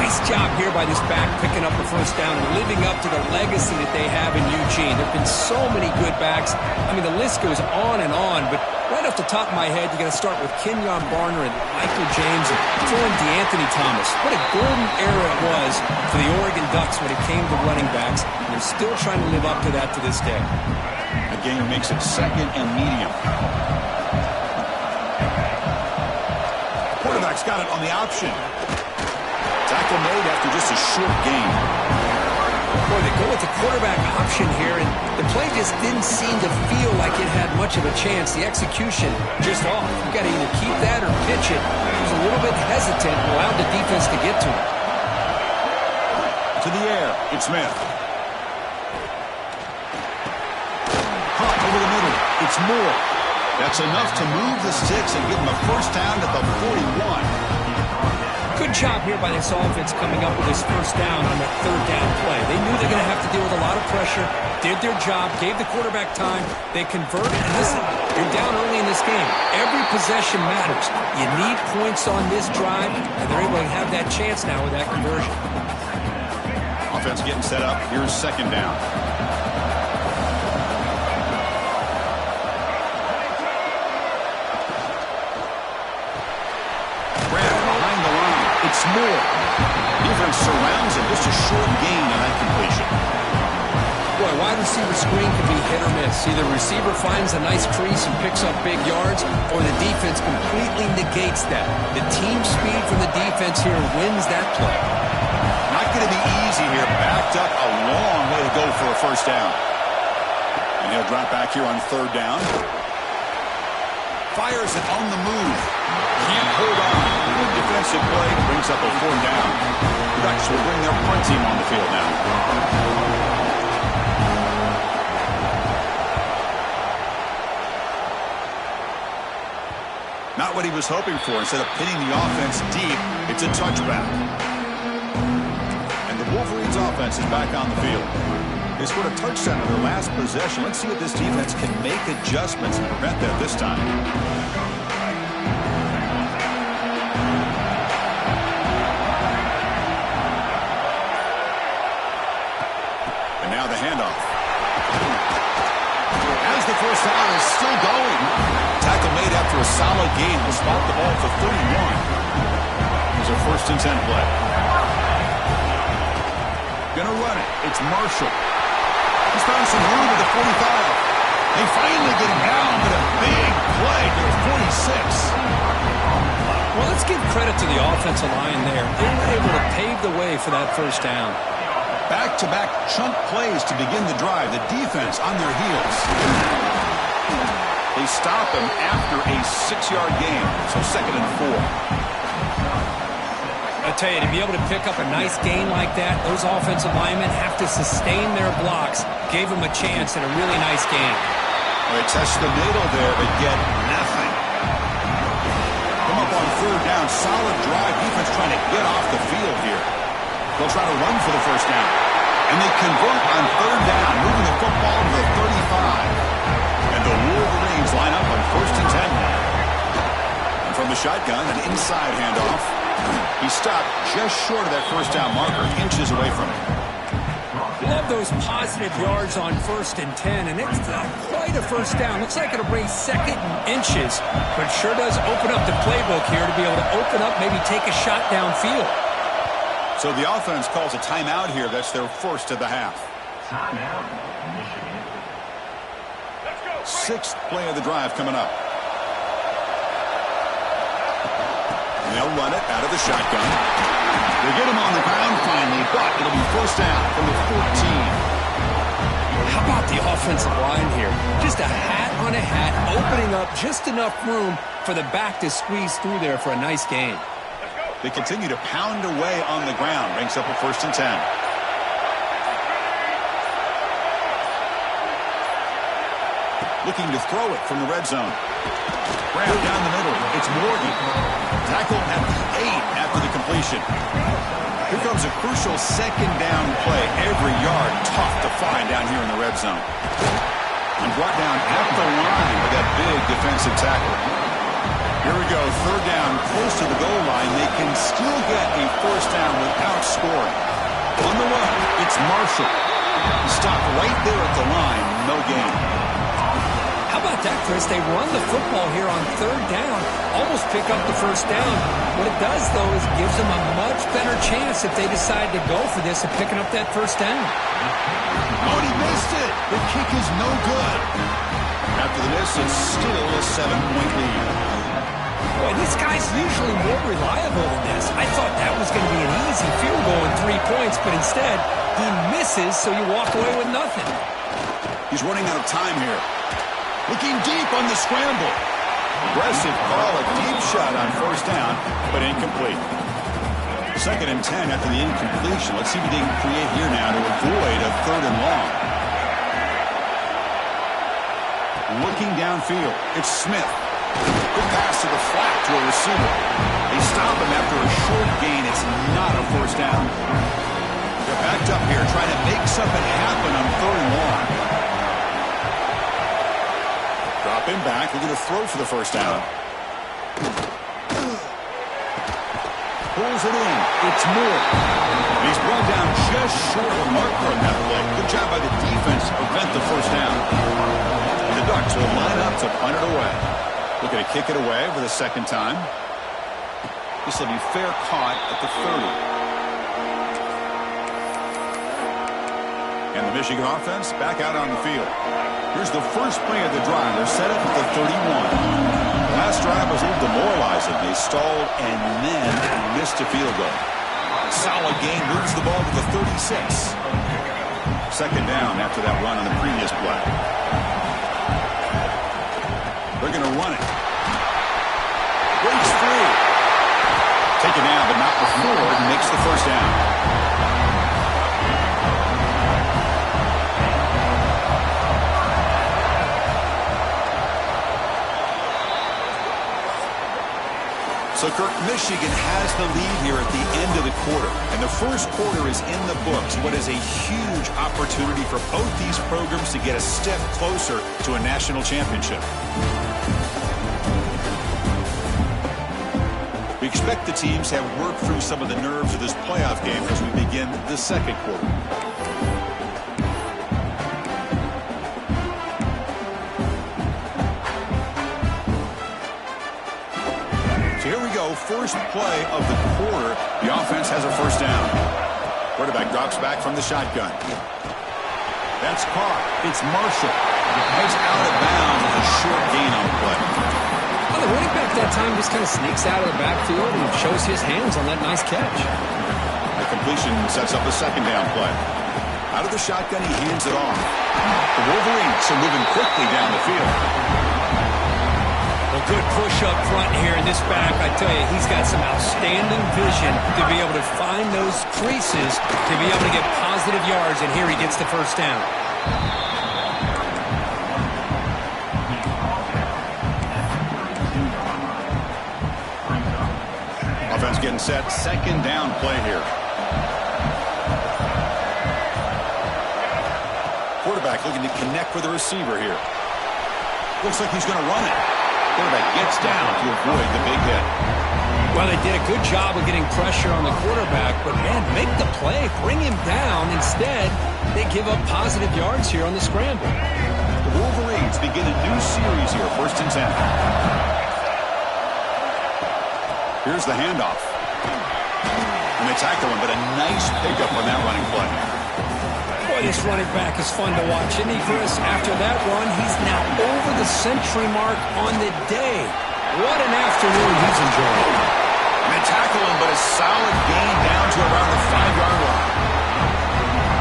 Nice job here by this back, picking up the first down and living up to the legacy that they have in Eugene. There have been so many good backs. I mean, the list goes on, but right off the top of my head, you got to start with Kenyon Barner and Michael James and throw in DeAnthony Thomas. What a golden era it was for the Oregon Ducks when it came to running backs. And they're still trying to live up to that to this day. Again, makes it second and medium. Quarterback's got it on the option. Tackle made after just a short gain. Boy, they go with the quarterback option here, and the play just didn't seem to feel like it had much of a chance. The execution just off. You got to either keep that or pitch it. He was a little bit hesitant and allowed the defense to get to him. To the air, it's Smith. Caught over the middle, it's Moore. That's enough to move the sticks and give him a first down at the 41. Good job here by this offense coming up with this first down on that third down play. They knew they're going to have to deal with a lot of pressure, did their job, gave the quarterback time, they converted, and listen, you're down early in this game. Every possession matters. You need points on this drive, and they're able to have that chance now with that conversion. Offense getting set up. Here's second down. It's Moore. Defense surrounds him. Just a short gain on that completion. Boy, wide receiver screen can be hit or miss. Either the receiver finds a nice crease and picks up big yards, or the defense completely negates that. The team speed from the defense here wins that play. Not going to be easy here. Backed up a long way to go for a first down. And he'll drop back here on third down. Fires it on the move. Can't hold on. Good defensive play. Brings up a fourth down. Ducks will bring their punt team on the field now. Not what he was hoping for. Instead of pinning the offense deep, it's a touchback. And the Wolverines offense is back on the field. They scored a touchdown on their last possession. Let's see if this defense can make adjustments and prevent that this time. And now the handoff. As the first down is still going. Tackle made after a solid gain. Will spot the ball for 31. Here's a 1st and 10 play. Gonna run it. It's Marshall. He's found some room at the 45. They finally get him down, but a big play to the 46. Well, let's give credit to the offensive line there. They were able to pave the way for that first down. Back-to-back chunk plays to begin the drive. The defense on their heels. They stop him after a 6-yard gain, so 2nd and 4. I tell you, to be able to pick up a nice gain like that, those offensive linemen have to sustain their blocks. Gave them a chance and a really nice gain. Well, they test the middle there, but get nothing. Come up on third down. Solid drive. Defense trying to get off the field here. They'll try to run for the first down. And they convert on third down, moving the football to the 35. And the Wolverines line up on 1st and 10 now. And from the shotgun, an inside handoff. He stopped just short of that first down marker, inches away from it. Love those positive yards on 1st and 10, and it's not quite a first down. Looks like it'll bring 2nd and inches, but sure does open up the playbook here to be able to open up, maybe take a shot downfield. So the offense calls a timeout here. That's their first of the half. Timeout, Michigan. 6th play of the drive coming up. And they'll run it out of the shotgun. They get him on the ground finally, but it'll be first down from the 14. How about the offensive line here? Just a hat on a hat, opening up just enough room for the back to squeeze through there for a nice gain. They continue to pound away on the ground. Brings up a 1st and 10. Looking to throw it from the red zone. Grab down the middle. It's Morgan. Tackle at the 8 after the completion. Here comes a crucial 2nd down play. Every yard tough to find down here in the red zone. And brought down at the line with that big defensive tackle. Here we go. 3rd down, close to the goal line. They can still get a first down without scoring. On the run, it's Marshall. Stopped right there at the line. No gain. How about that, Chris? They run the football here on 3rd down, almost pick up the first down. What it does, though, is it gives them a much better chance if they decide to go for this of picking up that first down. Oh, and he missed it. The kick is no good. After the miss, it's still a 7-point lead. Boy, this guy's usually more reliable than this. I thought that was going to be an easy field goal in 3 points, but instead, he misses, so you walk away with nothing. He's running out of time here. Looking deep on the scramble. Aggressive call, a deep shot on first down, but incomplete. 2nd and 10 after the incompletion. Let's see if they can create here now to avoid a 3rd and long. Looking downfield, it's Smith. Good pass to the flat to a receiver. They stop him after a short gain. It's not a first down. They're backed up here trying to make something happen on 3rd and long. Drop him back. They're going to throw for the first down. Pulls it in. It's Moore. And he's brought down just short of a marker on that play. Good job by the defense to prevent the first down. And the Ducks will line up to punt it away. Looking to kick it away for the second time. This will be fair caught at the 30. And the Michigan offense back out on the field. Here's the first play of the drive. They're set up at the 31. The last drive was a little demoralizing. They stalled and then missed a field goal. Solid gain, moves the ball to the 36. Second down after that run on the previous play. They're going to run it. Breaks free. Taken down, but not before he makes the first down. So, Kirk, Michigan has the lead here at the end of the quarter. And the first quarter is in the books. What is a huge opportunity for both these programs to get a step closer to a national championship. We expect the teams have worked through some of the nerves of this playoff game as we begin the second quarter. First play of the quarter, the offense has a first down. Quarterback drops back from the shotgun. That's caught. It's Marshall. He's out of bounds with a short gain on the play. Well, the running back that time just kind of sneaks out of the backfield and shows his hands on that nice catch. The completion sets up a second down play. Out of the shotgun, he hands it off. The Wolverines are moving quickly down the field. Well, good push up front here in this back. I tell you, he's got some outstanding vision to be able to find those creases, to be able to get positive yards, and here he gets the first down. Offense getting set. Second down play here. Quarterback looking to connect with the receiver here. Looks like he's going to run it. Quarterback gets down to avoid the big hit. Well, they did a good job of getting pressure on the quarterback, but, man, make the play. Bring him down. Instead, they give up positive yards here on the scramble. The Wolverines begin a new series here, 1st and 10. Here's the handoff. And they tackle him, but a nice pickup on that running play. Boy, this running back is fun to watch, isn't he, Chris? After that run, he's now over the century mark on the day. What an afternoon he's enjoying. And they tackle him, but a solid gain down to around the 5-yard line.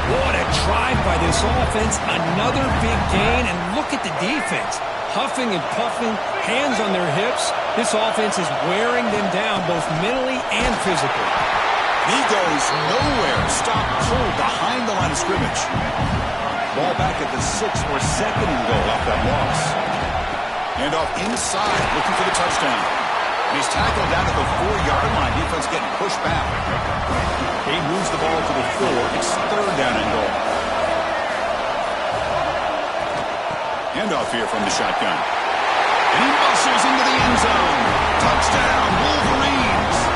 What a drive by this offense. Another big gain, and look at the defense. Huffing and puffing, hands on their hips. This offense is wearing them down both mentally and physically. He goes nowhere. Stop cold behind the line of scrimmage. Ball back at the 6 for 2nd and goal off that loss. Hand off inside, looking for the touchdown. And he's tackled down at the 4-yard line. Defense getting pushed back. He moves the ball to the 4. It's 3rd down and goal. Handoff here from the shotgun. And he muscles into the end zone. Touchdown, Wolverines.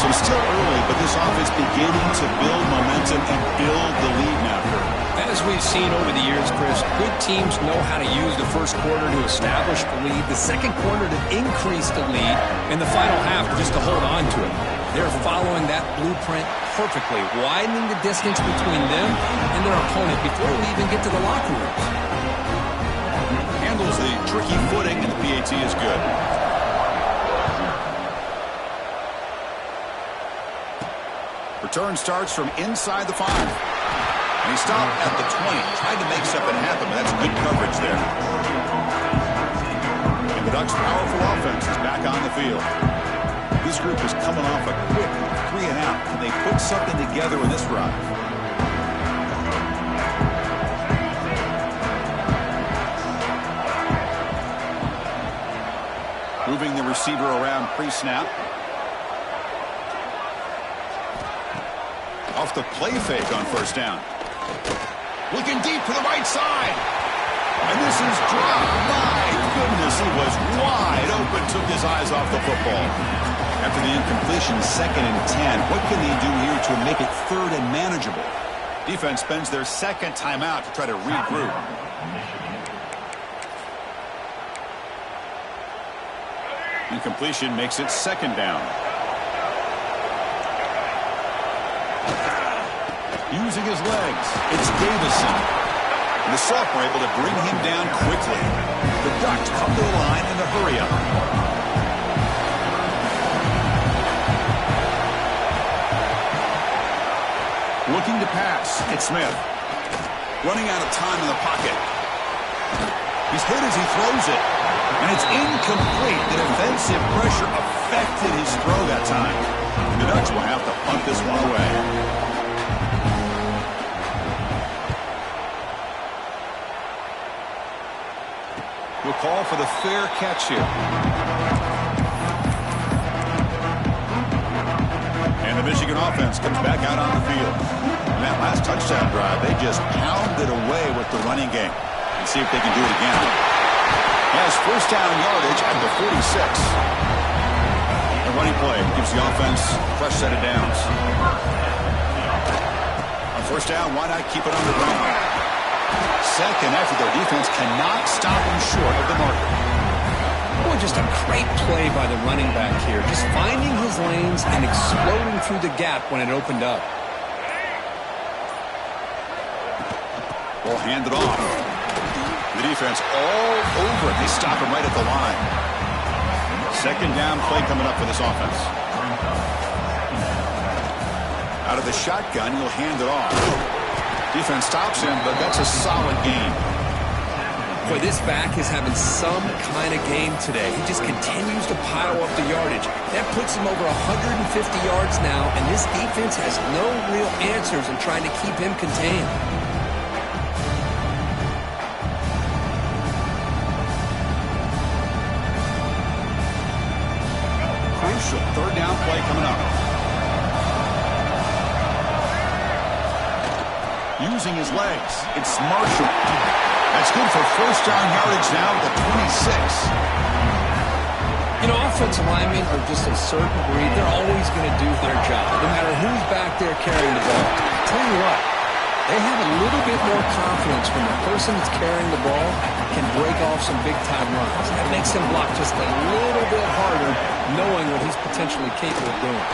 So still early, but this offense beginning to build momentum and build the lead now. As we've seen over the years, Chris, good teams know how to use the first quarter to establish the lead, the second quarter to increase the lead, and the final half just to hold on to it. They're following that blueprint perfectly, widening the distance between them and their opponent before we even get to the locker rooms. Handles the tricky footing, and the PAT is good. Return starts from inside the 5. And he stopped at the 20. Tried to make something happen, but that's good coverage there. And the Ducks' powerful offense is back on the field. This group is coming off a quick 3-and-out. Can they put something together in this drive? Moving the receiver around pre-snap. Off the play fake on first down. Looking deep to the right side. And this is dropped. My goodness, he was wide open. Took his eyes off the football. After the incompletion, 2nd and 10. What can they do here to make it 3rd and manageable? Defense spends their second timeout to try to regroup. Incompletion makes it 2nd down. Using his legs, it's Davison. And the sophomore able to bring him down quickly. The Ducks come to the line in a hurry-up. Looking to pass, it's Smith. Running out of time in the pocket. He's hit as he throws it. And it's incomplete. The defensive pressure affected his throw that time. The Ducks will have to punt this one away. We'll call for the fair catch here. And the Michigan offense comes back out on the field. And that last touchdown drive, they just pounded away with the running game. And see if they can do it again. Has first down yardage at the 46. The running play gives the offense a fresh set of downs. On first down, why not keep it on the ground? Second after their defense cannot stop him short of the marker. Boy, just a great play by the running back here. Just finding his lanes and exploding through the gap when it opened up. Ball handed off. The defense all over it. They stop him right at the line. Second down play coming up for this offense. Out of the shotgun, he'll hand it off. Defense stops him, but that's a solid game. Boy, this back is having some kind of game today. He just continues to pile up the yardage. That puts him over 150 yards now, and this defense has no real answers in trying to keep him contained. Crucial third down play coming up. Using his legs, it's Marshall. That's good for first down yardage now at the 26. You know, offensive linemen are just a certain breed. They're always going to do their job, no matter who's back there carrying the ball. I'll tell you what, they have a little bit more confidence when the person that's carrying the ball can break off some big-time runs. That makes him block just a little bit harder, knowing what he's potentially capable of doing.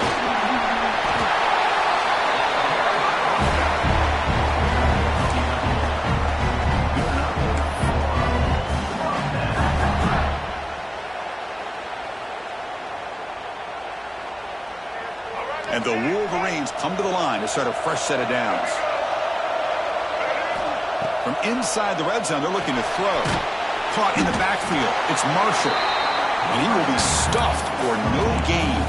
And the Wolverines come to the line to start a fresh set of downs. From inside the red zone, they're looking to throw. Caught in the backfield. It's Marshall. And he will be stuffed for no gain.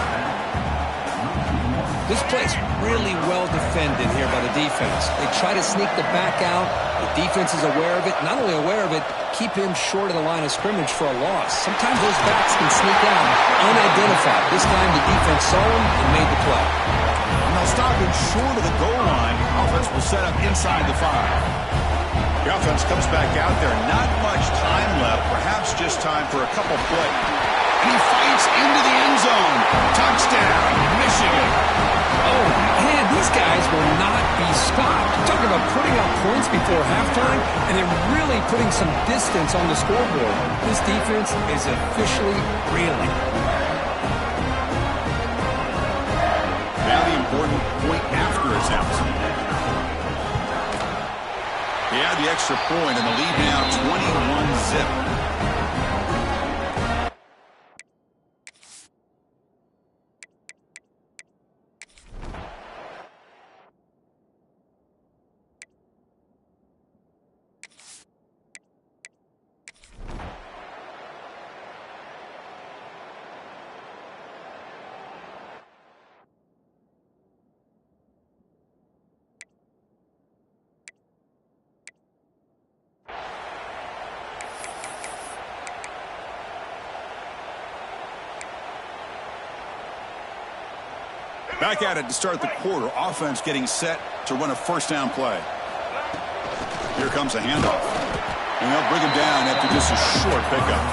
This play's really well defended here by the defense. They try to sneak the back out. The defense is aware of it. Not only aware of it, keep him short of the line of scrimmage for a loss. Sometimes those backs can sneak out unidentified. This time the defense saw him and made the play. And they'll stop him short of the goal line. Offense will set up inside the 5. The offense comes back out there. Not much time left. Perhaps just time for a couple plays. And he fights into the end zone. Touchdown, Michigan. Oh, man, these guys will not be stopped. Talking about putting up points before halftime, and then really putting some distance on the scoreboard. This defense is officially reeling. Now the important point after is out. They add the extra point, and the lead now 21-zip. Back at it to start the quarter. Offense getting set to run a first down play. Here comes a handoff. And they'll bring him down after just a short pickup.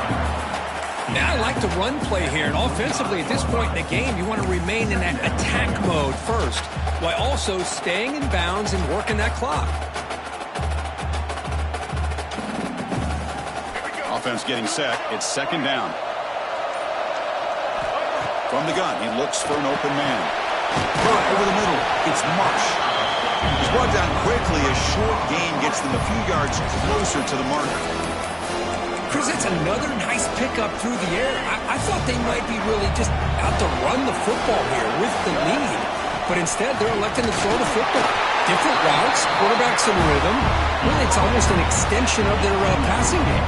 Yeah, I like the run play here. And offensively, at this point in the game, you want to remain in that attack mode first, while also staying in bounds and working that clock. Offense getting set. It's second down. From the gun, he looks for an open man. Right over the middle. It's Marsh. He's brought down quickly. A short gain gets them a few yards closer to the marker. Chris, that's another nice pickup through the air. I thought they might be really just out to run the football here with the lead. But instead, they're electing to throw the football. Different routes, quarterbacks in rhythm. Really, it's almost an extension of their passing game.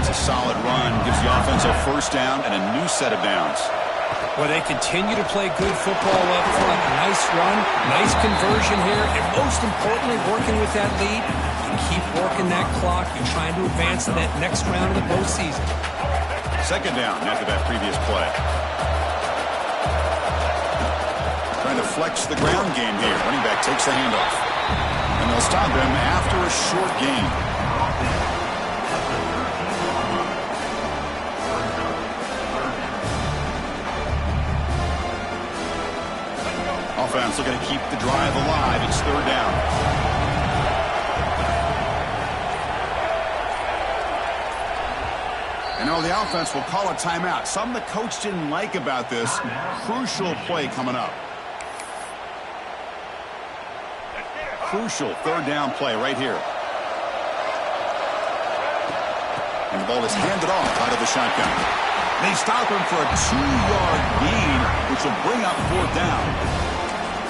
It's a solid run. Gives the offense a first down and a new set of downs. Well, they continue to play good football up front. Nice run, nice conversion here, and most importantly, working with that lead. You keep working that clock. You're trying to advance to that next round of the postseason. Second down after that previous play. Trying to flex the ground game here. Running back takes the handoff. And they'll stop him after a short gain. Offense looking to keep the drive alive. It's third down. And now the offense will call a timeout. Something the coach didn't like about this. Crucial play coming up. Crucial third down play right here. And the ball is handed off out of the shotgun. They stop him for a 2-yard gain, which will bring up fourth down.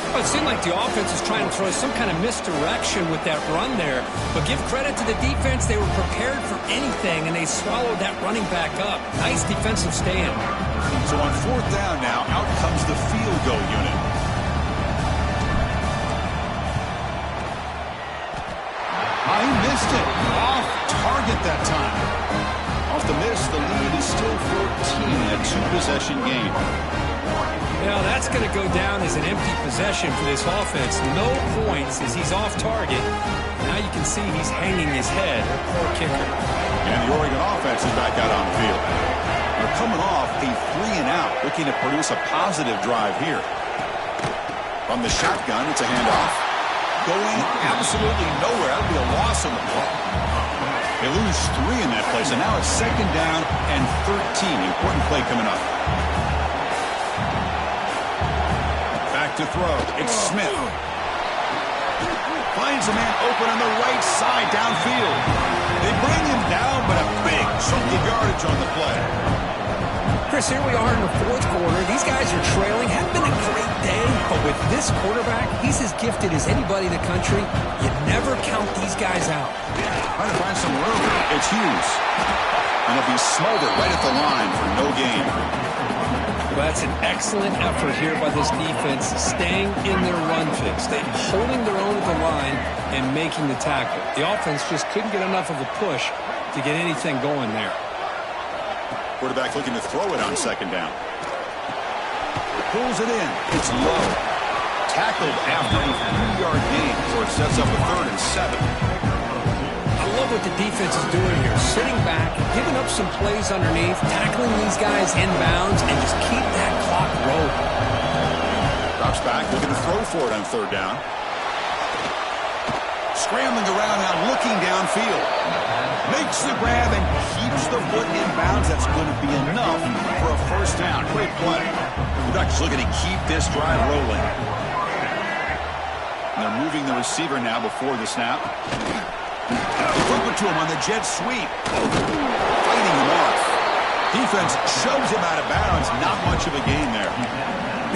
Well, it seemed like the offense was trying to throw some kind of misdirection with that run there. But give credit to the defense. They were prepared for anything, and they swallowed that running back up. Nice defensive stand. So on fourth down now, out comes the field goal unit. He missed it. Off target that time. Off the miss, the lead is still 14 in a two-possession game. Now that's going to go down as an empty possession for this offense. No points as he's off target. Now you can see he's hanging his head. Poor kicker. And the Oregon offense is back out on the field. They're coming off a 3-and-out, looking to produce a positive drive here. From the shotgun, it's a handoff. Going absolutely nowhere. That would be a loss on the play. They lose 3 in that play, so now it's second down and 13. Important play coming up. To throw. It's Smith. Finds a man open on the right side downfield. They bring him down, but a big chunk of yardage on the play. Chris, here we are in the fourth quarter. These guys are trailing. Hadn't been a great day, but with this quarterback, he's as gifted as anybody in the country. You never count these guys out. Trying to find some room. It's Hughes. And it'll be Smolder right at the line for no gain. Well, that's an excellent effort here by this defense, staying in their run fix, holding their own at the line and making the tackle. The offense just couldn't get enough of a push to get anything going there. Quarterback looking to throw it on second down. Pulls it in. It's low. Tackled after a 3-yard gain, so it sets up a 3rd and 7. I love what the defense is doing here, sitting back, giving up some plays underneath, tackling these guys inbounds, and just keep that clock rolling. Drops back, looking to throw for it on third down. Scrambling around now, looking downfield. Makes the grab and keeps the foot in bounds. That's going to be enough for a first down. Great play. The Ducks looking to keep this drive rolling. And they're moving the receiver now before the snap. They flip it to him on the jet sweep. Fighting him off. Defense shoves him out of bounds. Not much of a gain there.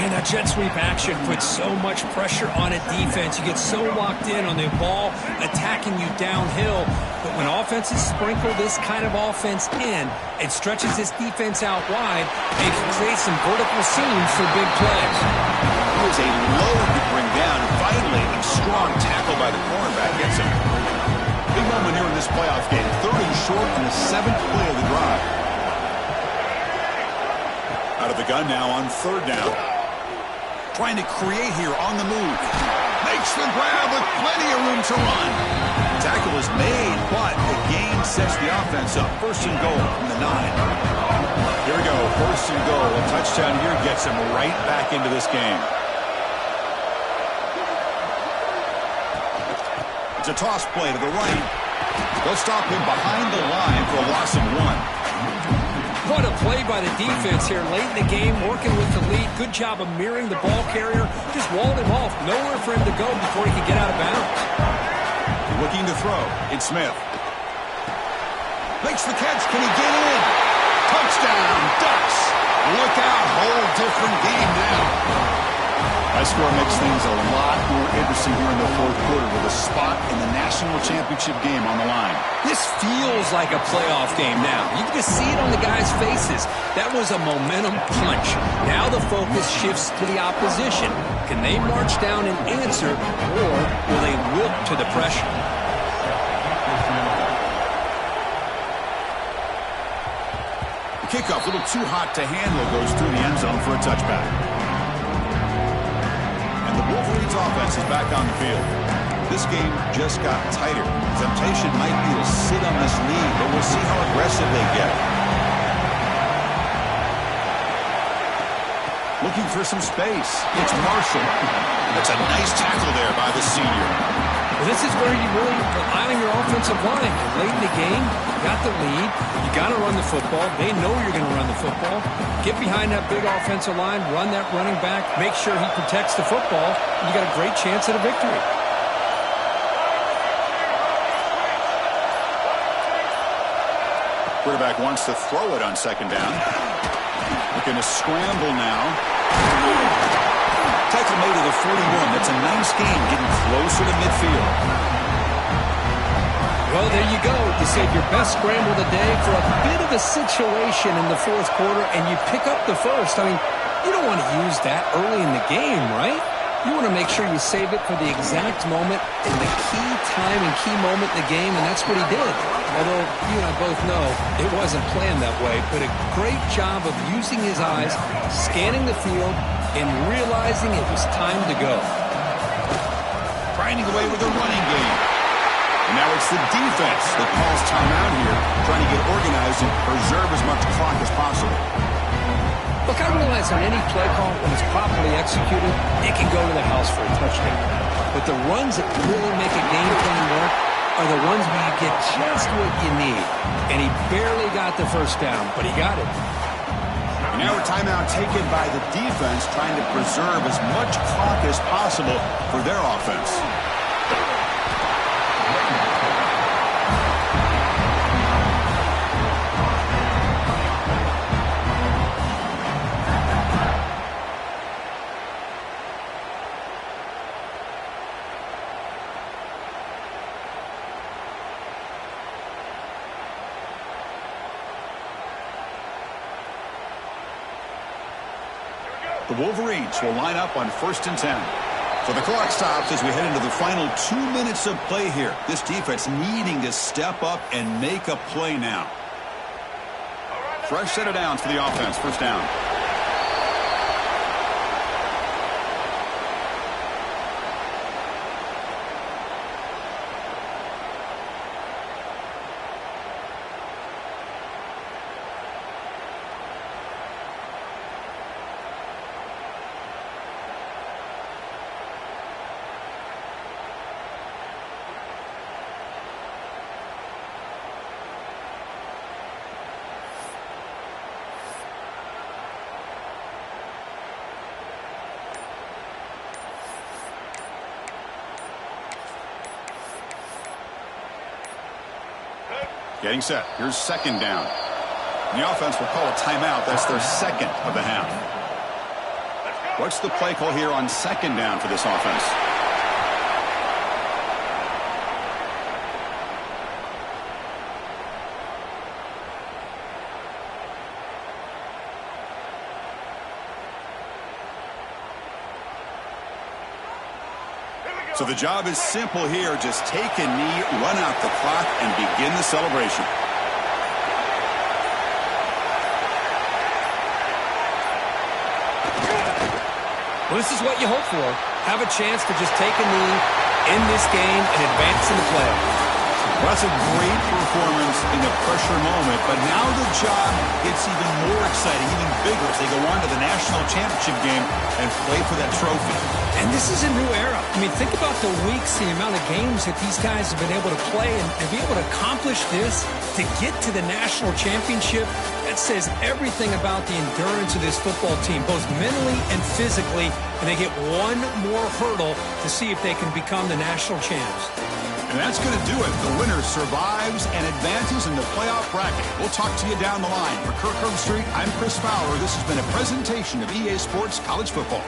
Man, that jet sweep action puts so much pressure on a defense. You get so locked in on the ball attacking you downhill. But when offenses sprinkle this kind of offense in, it stretches this defense out wide and can create some vertical seams for big plays. It was a load to bring down. Finally, a strong tackle by the cornerback gets him. Big moment here in this playoff game. 3rd and short on the 7th play of the drive. Out of the gun now on 3rd down. Trying to create here on the move. Makes the grab with plenty of room to run. Tackle is made, but the gain sets the offense up. First and goal from the 9. Here we go, first and goal. A touchdown here gets him right back into this game. It's a toss play to the right. They'll stop him behind the line for a loss of 1. What a play by the defense here late in the game, working with the lead. Good job of mirroring the ball carrier. Just walled him off. Nowhere for him to go before he could get out of bounds. Looking to throw. It's Smith. Makes the catch. Can he get in? Touchdown, Ducks. Look out. Whole different game now. High score makes things a lot more interesting here in the fourth quarter with a spot in the national championship game on the line. This feels like a playoff game now. You can just see it on the guys' faces. That was a momentum punch. Now the focus shifts to the opposition. Can they march down and answer, or will they wilt to the pressure? The kickoff, a little too hot to handle, goes through the end zone for a touchback. And the Wolverines offense is back on the field. This game just got tighter. Temptation might be to sit on this lead, but we'll see how aggressive they get. Looking for some space. It's Marshall. That's a nice tackle there by the senior. Well, this is where you really rely on your offensive line. Late in the game, you got the lead. You got to run the football. They know you're going to run the football. Get behind that big offensive line, run that running back, make sure he protects the football, and you got a great chance at a victory. Quarterback wants to throw it on second down. Looking to scramble now. Tackle made to the 41. That's a nice game, getting closer to midfield. Well, there you go. You save your best scramble of the day for a bit of a situation in the fourth quarter, and you pick up the first. I mean, you don't want to use that early in the game, right? You want to make sure you save it for the exact moment in the key time and key moment in the game, and that's what he did. Although you and I both know it wasn't planned that way, but a great job of using his eyes, scanning the field, and realizing it was time to go. Grinding away with a running game. And now it's the defense that calls timeout here, trying to get organized and preserve as much clock as possible. Look, I realize on any play call, when it's properly executed, it can go to the house for a touchdown. But the runs that really make a game plan work are the ones where you get just what you need. And he barely got the first down, but he got it. And now a timeout taken by the defense, trying to preserve as much clock as possible for their offense. The Wolverines will line up on 1st and 10. So the clock stops as we head into the final 2 minutes of play here. This defense needing to step up and make a play now. Fresh set of downs for the offense. First down. Getting set. Here's second down. The offense will call a timeout. That's their second of the half. What's the play call here on second down for this offense? So the job is simple here. Just take a knee, run out the clock, and begin the celebration. Well, this is what you hope for. Have a chance to just take a knee in this game and advance in the playoffs. Well, that's a great performance in a pressure moment, but now the job gets even more exciting, even bigger as they go on to the national championship game and play for that trophy. And this is a new era. I mean, think about the weeks, the amount of games that these guys have been able to play and be able to accomplish this, to get to the national championship. That says everything about the endurance of this football team, both mentally and physically, and they get one more hurdle to see if they can become the national champs. And that's going to do it. The winner survives and advances in the playoff bracket. We'll talk to you down the line. For Kirk Herbstreit, I'm Chris Fowler. This has been a presentation of EA Sports College Football.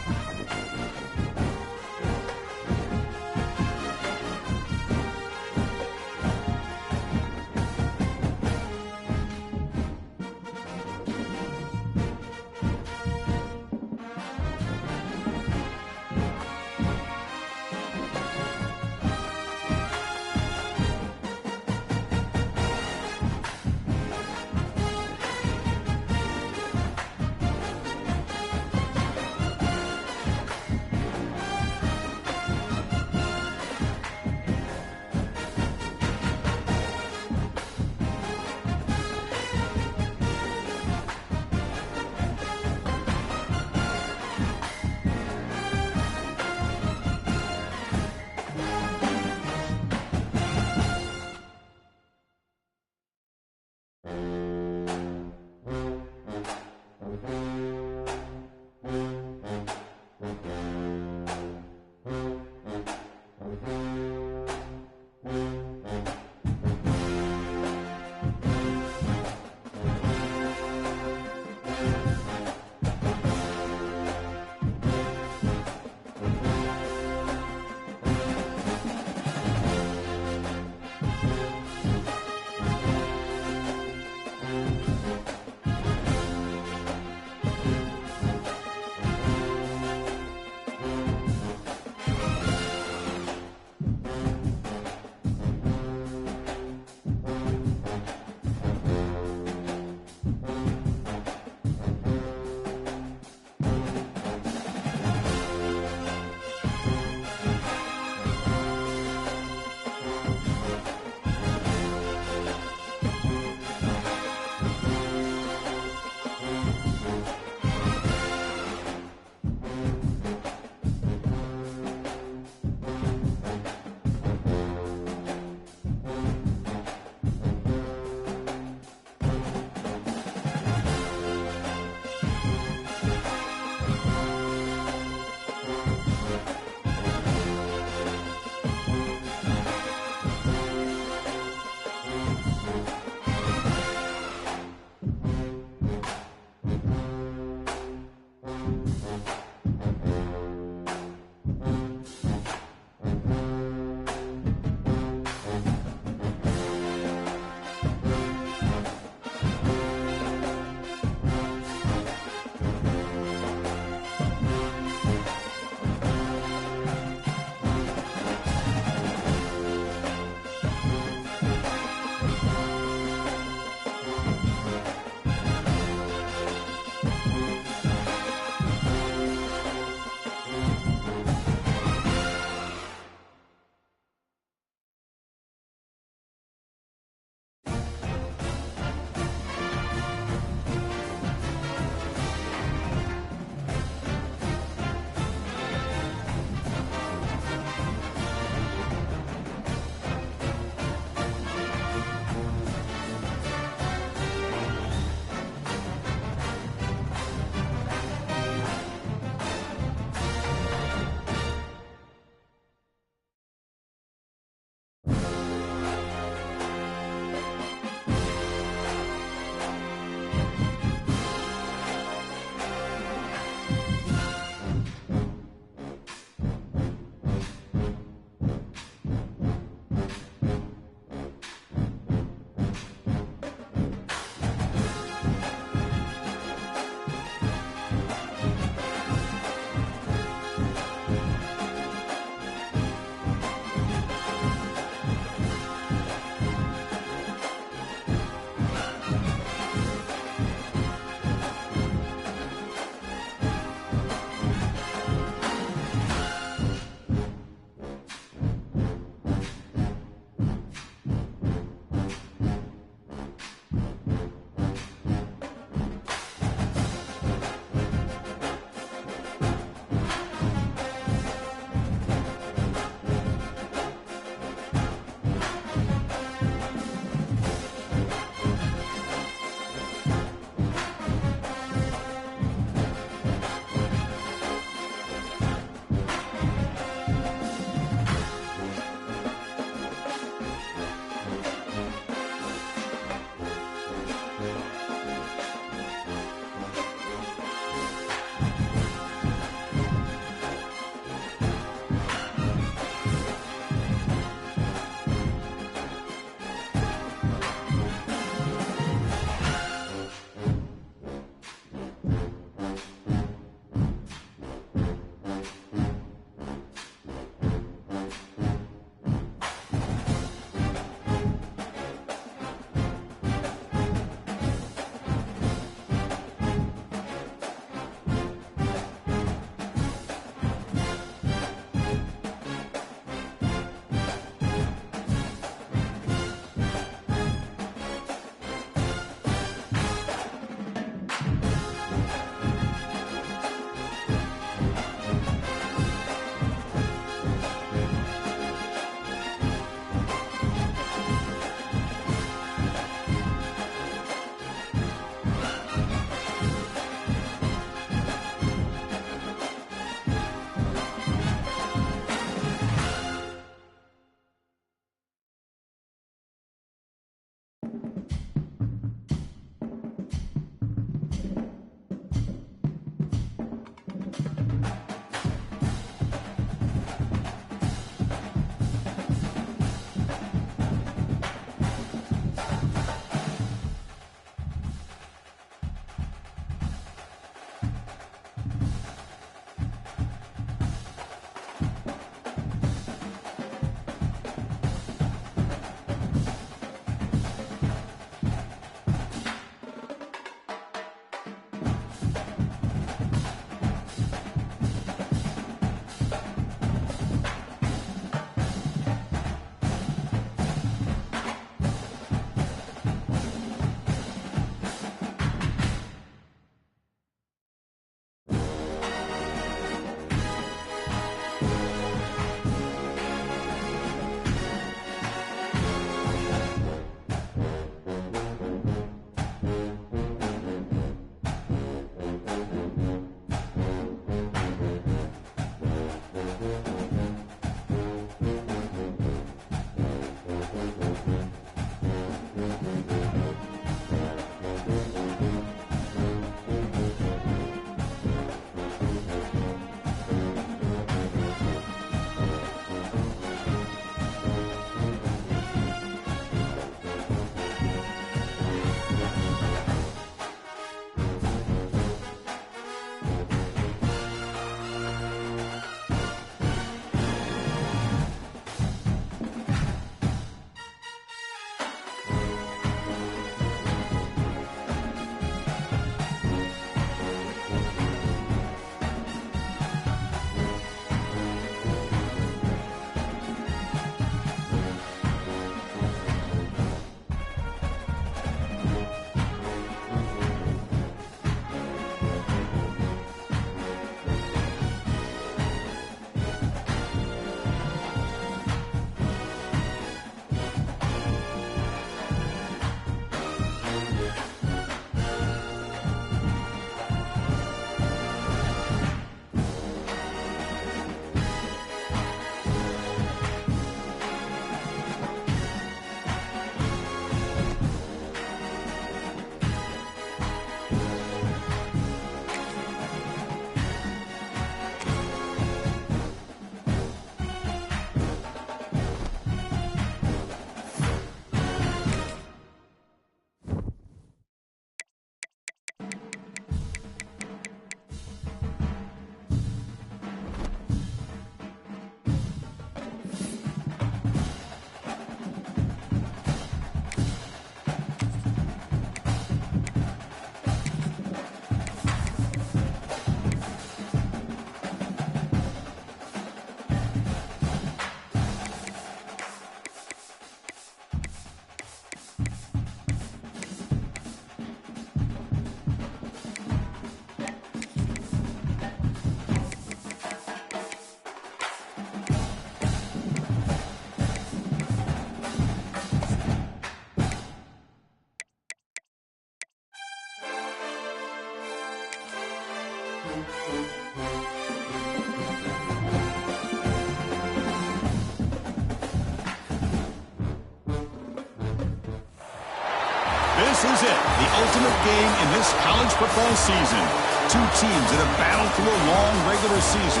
This is it, the ultimate game in this college football season. Two teams that have battled through a long regular season,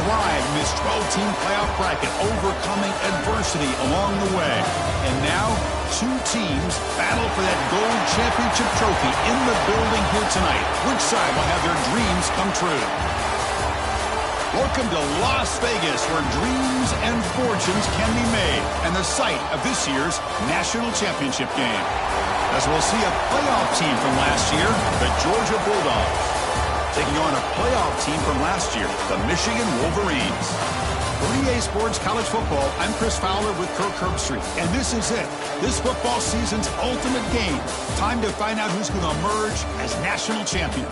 thrived in this 12-team playoff bracket, overcoming adversity along the way. And now, two teams battle for that gold championship trophy in the building here tonight. Which side will have their dreams come true? Welcome to Las Vegas, where dreams and fortunes can be made, and the site of this year's national championship game. As we'll see a playoff team from last year, the Georgia Bulldogs, taking on a playoff team from last year, the Michigan Wolverines. For EA Sports College Football, I'm Chris Fowler with Kirk Herbstreit, and this is it. This football season's ultimate game. Time to find out who's going to emerge as national champion.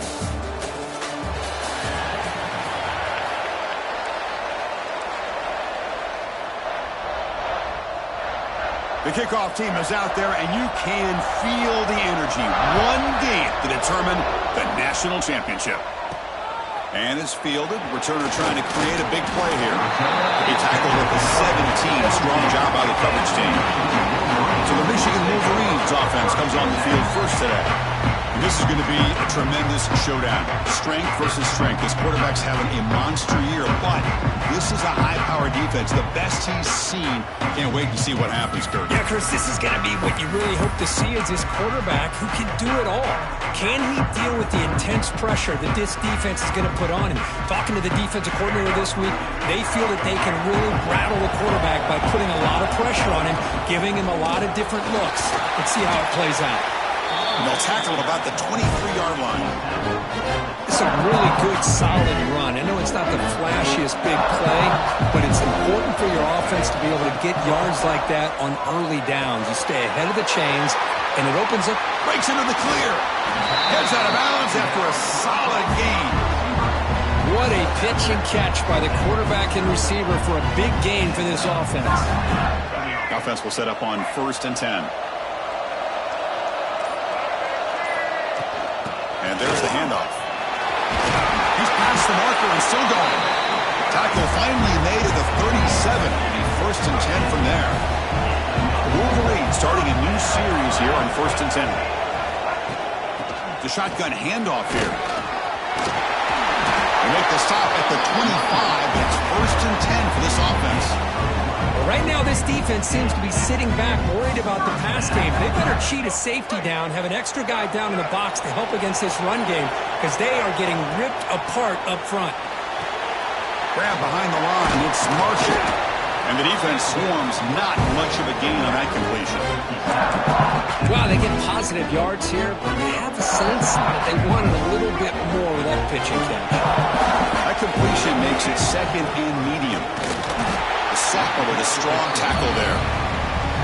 The kickoff team is out there, and you can feel the energy. One game to determine the national championship. And it's fielded. Returner trying to create a big play here. He tackled with a 17. Strong job by the coverage team. So the Michigan Wolverines offense comes on the field first today. And this is going to be a tremendous showdown. Strength versus strength. This quarterback's having a monster year, but this is a high-power defense. The best he's seen. Can't wait to see what happens, Kurt. Yeah, Chris, this is going to be what you really hope to see is this quarterback who can do it all. Can he deal with the intense pressure that this defense is going to put on him? Talking to the defensive coordinator this week, they feel that they can really rattle the quarterback by putting a lot of pressure on him, giving him a lot of different looks. Let's see how it plays out. And they'll tackle at about the 23-yard line. It's a really good, solid run. I know it's not the flashiest big play, but it's important for your offense to be able to get yards like that on early downs. You stay ahead of the chains, and it opens up. Breaks into the clear. Heads out of bounds after a solid gain. What a pitch and catch by the quarterback and receiver for a big gain for this offense. The offense will set up on 1st and 10. And there's the handoff. He's past the marker and still going. Tackle finally made at the 37. And 1st and 10 from there. Wolverines starting a new series here on 1st and 10. The shotgun handoff here. They make the stop at the 25, but it's 1st and 10 for this offense. Right now, this defense seems to be sitting back, worried about the pass game. They better cheat a safety down, have an extra guy down in the box to help against this run game, because they are getting ripped apart up front. Grab behind the line, it's Marshall. And the defense swarms, not much of a gain on that completion. Wow, they get positive yards here. I have a sense that they wanted a little bit more with that pitch and catch. That completion makes it 2nd and medium. The sophomore with a strong tackle there.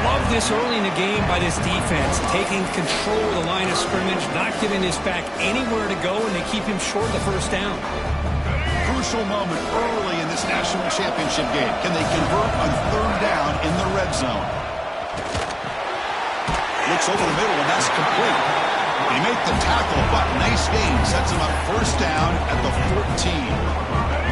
Love this early in the game by this defense, taking control of the line of scrimmage, not giving this back anywhere to go, and they keep him short of the 1st down. Crucial moment early in this national championship game. Can they convert on 3rd down in the red zone? Looks over the middle, and that's complete. They make the tackle, but nice gain. Sets him up 1st down at the 14.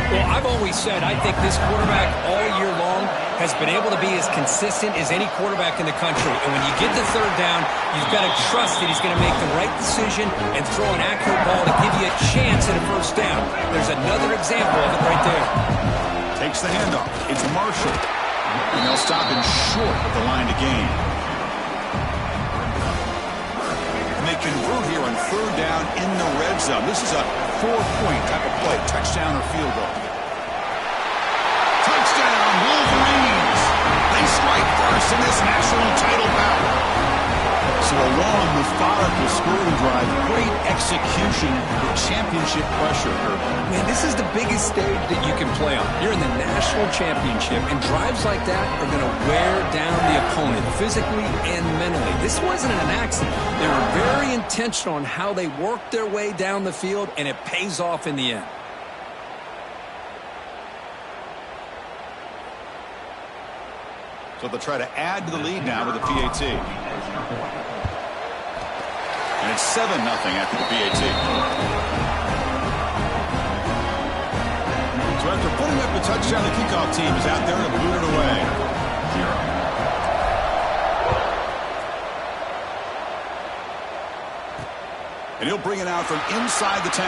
Well, I've always said I think this quarterback all year long has been able to be as consistent as any quarterback in the country. And when you get the 3rd down, you've got to trust that he's going to make the right decision and throw an accurate ball to give you a chance at a 1st down. There's another example of it right there. Takes the handoff. It's Marshall. And they'll stop him short of the line to gain. And they convert here on 3rd down in the red zone. This is a 4-point type of play, touchdown or field goal. Touchdown, Wolverines! They strike first in this national title battle. So a long, methodical scoring drive, great execution with championship pressure. Man, this is the biggest stage that you can play on. You're in the national championship, and drives like that are going to wear down the opponent physically and mentally. This wasn't an accident. They were very intentional on how they worked their way down the field, and it pays off in the end. So they'll try to add to the lead now with the PAT. And it's 7-0 after the PAT. So after putting up the touchdown, the kickoff team is out there to boot it away. He'll bring it out from inside the 10.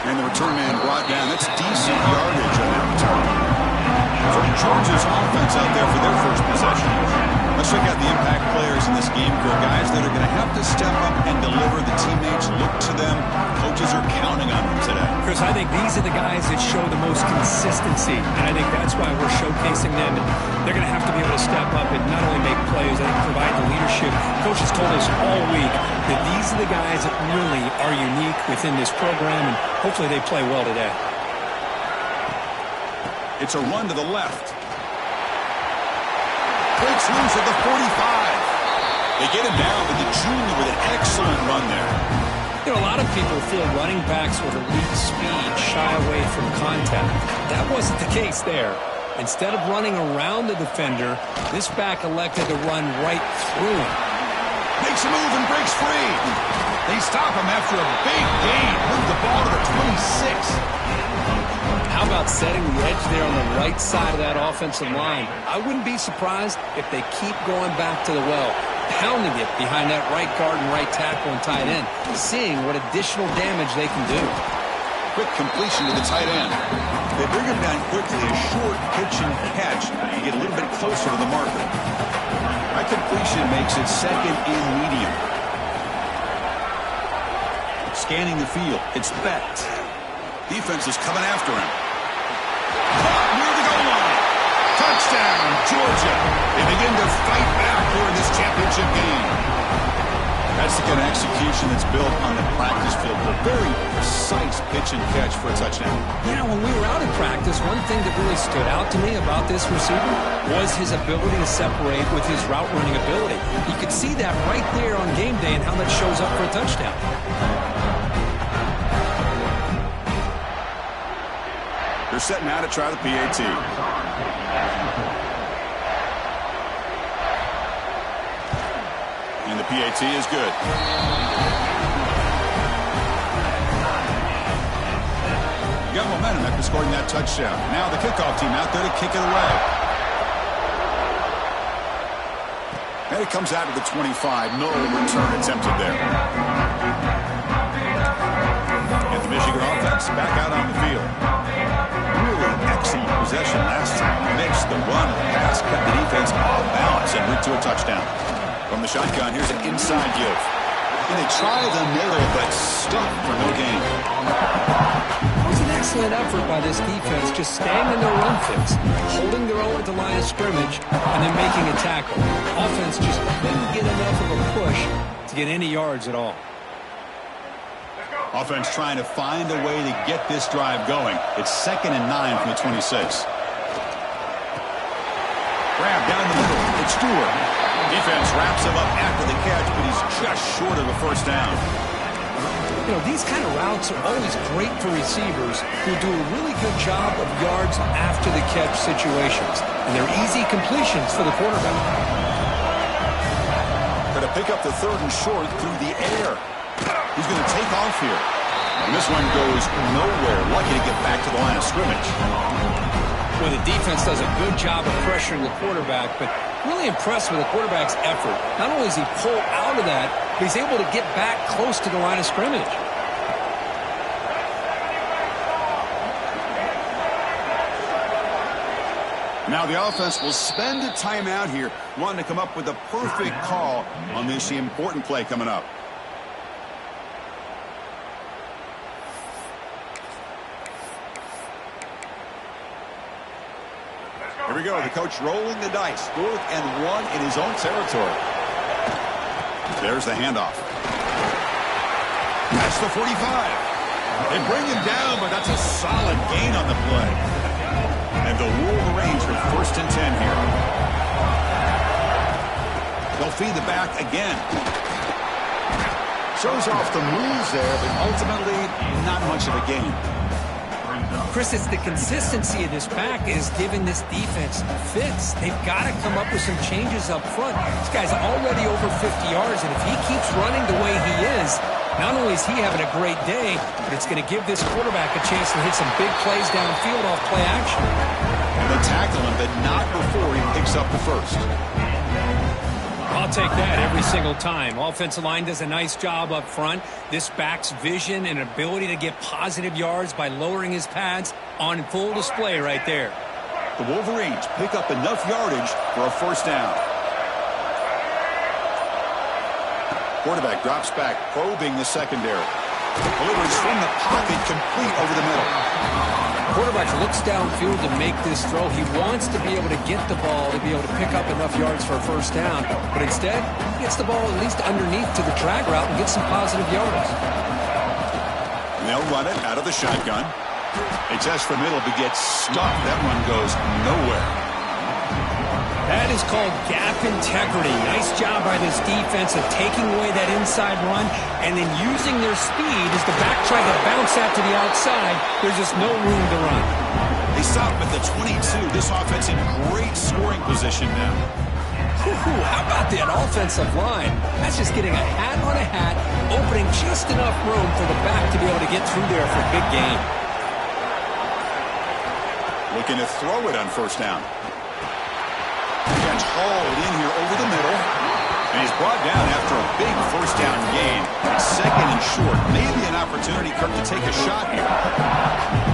And the return man brought down. That's decent yardage on that return. So Georgia's offense out there for their first possession. Let's check out the impact players in this game, crew. Guys that are going to have to step up and deliver. The teammates look to them. Coaches are counting on them today. Chris, I think these are the guys that show the most consistency, and I think that's why we're showcasing them. And they're going to have to be able to step up and not only make plays, I think provide the leadership. Coaches told us all week that these are the guys that really are unique within this program, and hopefully they play well today. It's a run to the left. Breaks loose at the 45. They get him down, but the junior with an excellent run there. You know, a lot of people feel running backs with elite speed shy away from contact. That wasn't the case there. Instead of running around the defender, this back elected to run right through him. Makes a move and breaks free. They stop him after a big gain. Move the ball to the 26. How about setting the edge there on the right side of that offensive line? I wouldn't be surprised if they keep going back to the well, pounding it behind that right guard and right tackle and tight end, seeing what additional damage they can do. Quick completion to the tight end. They bring him down quickly, a short pitch and catch, and get a little bit closer to the marker. That completion makes it second and medium. Scanning the field, it's Beck. Defense is coming after him. Caught near the goal line. Touchdown, Georgia. They begin to fight back here in this championship game. That's the kind of execution that's built on the practice field. A very precise pitch and catch for a touchdown. You know, when we were out in practice, one thing that really stood out to me about this receiver was his ability to separate with his route running ability. You could see that right there on game day and how that shows up for a touchdown. They're setting out to try the PAT. And the PAT is good. You got momentum after scoring that touchdown. Now the kickoff team out there to kick it away. And it comes out to the 25. No return attempted there. And the Michigan offense back out on the field. Really excellent possession last time. Mixed the run, the pass, kept the defense off balance and went to a touchdown. From the shotgun, here's an inside give. And they try the middle, but stuck for no gain. It was an excellent effort by this defense, just staying in their run fix, holding their own at the line of scrimmage, and then making a tackle. Offense just couldn't get enough of a push to get any yards at all. Offense trying to find a way to get this drive going. It's 2nd and 9 from the 26. Grab down the middle. It's Stewart. Defense wraps him up after the catch, but he's just short of a first down. You know, these kind of routes are always great for receivers who do a really good job of yards after the catch situations. And they're easy completions for the quarterback. Going to pick up the 3rd and short through the air. He's going to take off here. And this one goes nowhere. Lucky to get back to the line of scrimmage. Well, the defense does a good job of pressuring the quarterback, but really impressed with the quarterback's effort. Not only does he pull out of that, but he's able to get back close to the line of scrimmage. Now the offense will spend a timeout here, wanting to come up with a perfect call on this important play coming up. Here we go. The coach rolling the dice. 4th and 1 in his own territory. There's the handoff. That's the 45. They bring him down, but that's a solid gain on the play. And the Wolverines with 1st and 10 here. They'll feed the back again. Shows off the moves there, but ultimately not much of a gain. Chris, it's the consistency of this back is giving this defense fits. They've got to come up with some changes up front. This guy's already over 50 yards, and if he keeps running the way he is, not only is he having a great day, but it's going to give this quarterback a chance to hit some big plays downfield off play action. And they tackle him, but not before he picks up the 1st. I'll take that every single time. Offensive line does a nice job up front. This back's vision and ability to get positive yards by lowering his pads on full display right there. The Wolverines pick up enough yardage for a first down. Quarterback drops back, probing the secondary. Delivers from the pocket, complete over the middle. Quarterback looks downfield to make this throw. He wants to be able to get the ball to be able to pick up enough yards for a first down. But instead, he gets the ball at least underneath to the drag route and gets some positive yards. And they'll run it out of the shotgun. They test for middle, but gets stuck. That run goes nowhere. That is called gap integrity. Nice job by this defense of taking away that inside run and then using their speed as the back tried to bounce out to the outside. There's just no room to run. They stop at the 22. This offense in great scoring position now. How about that offensive line? That's just getting a hat on a hat, opening just enough room for the back to be able to get through there for a big gain. Looking to throw it on first down. Gets hauled in here over the middle. And he's brought down after a big first down gain. Second and short. Maybe an opportunity, Kirk, to take a shot here.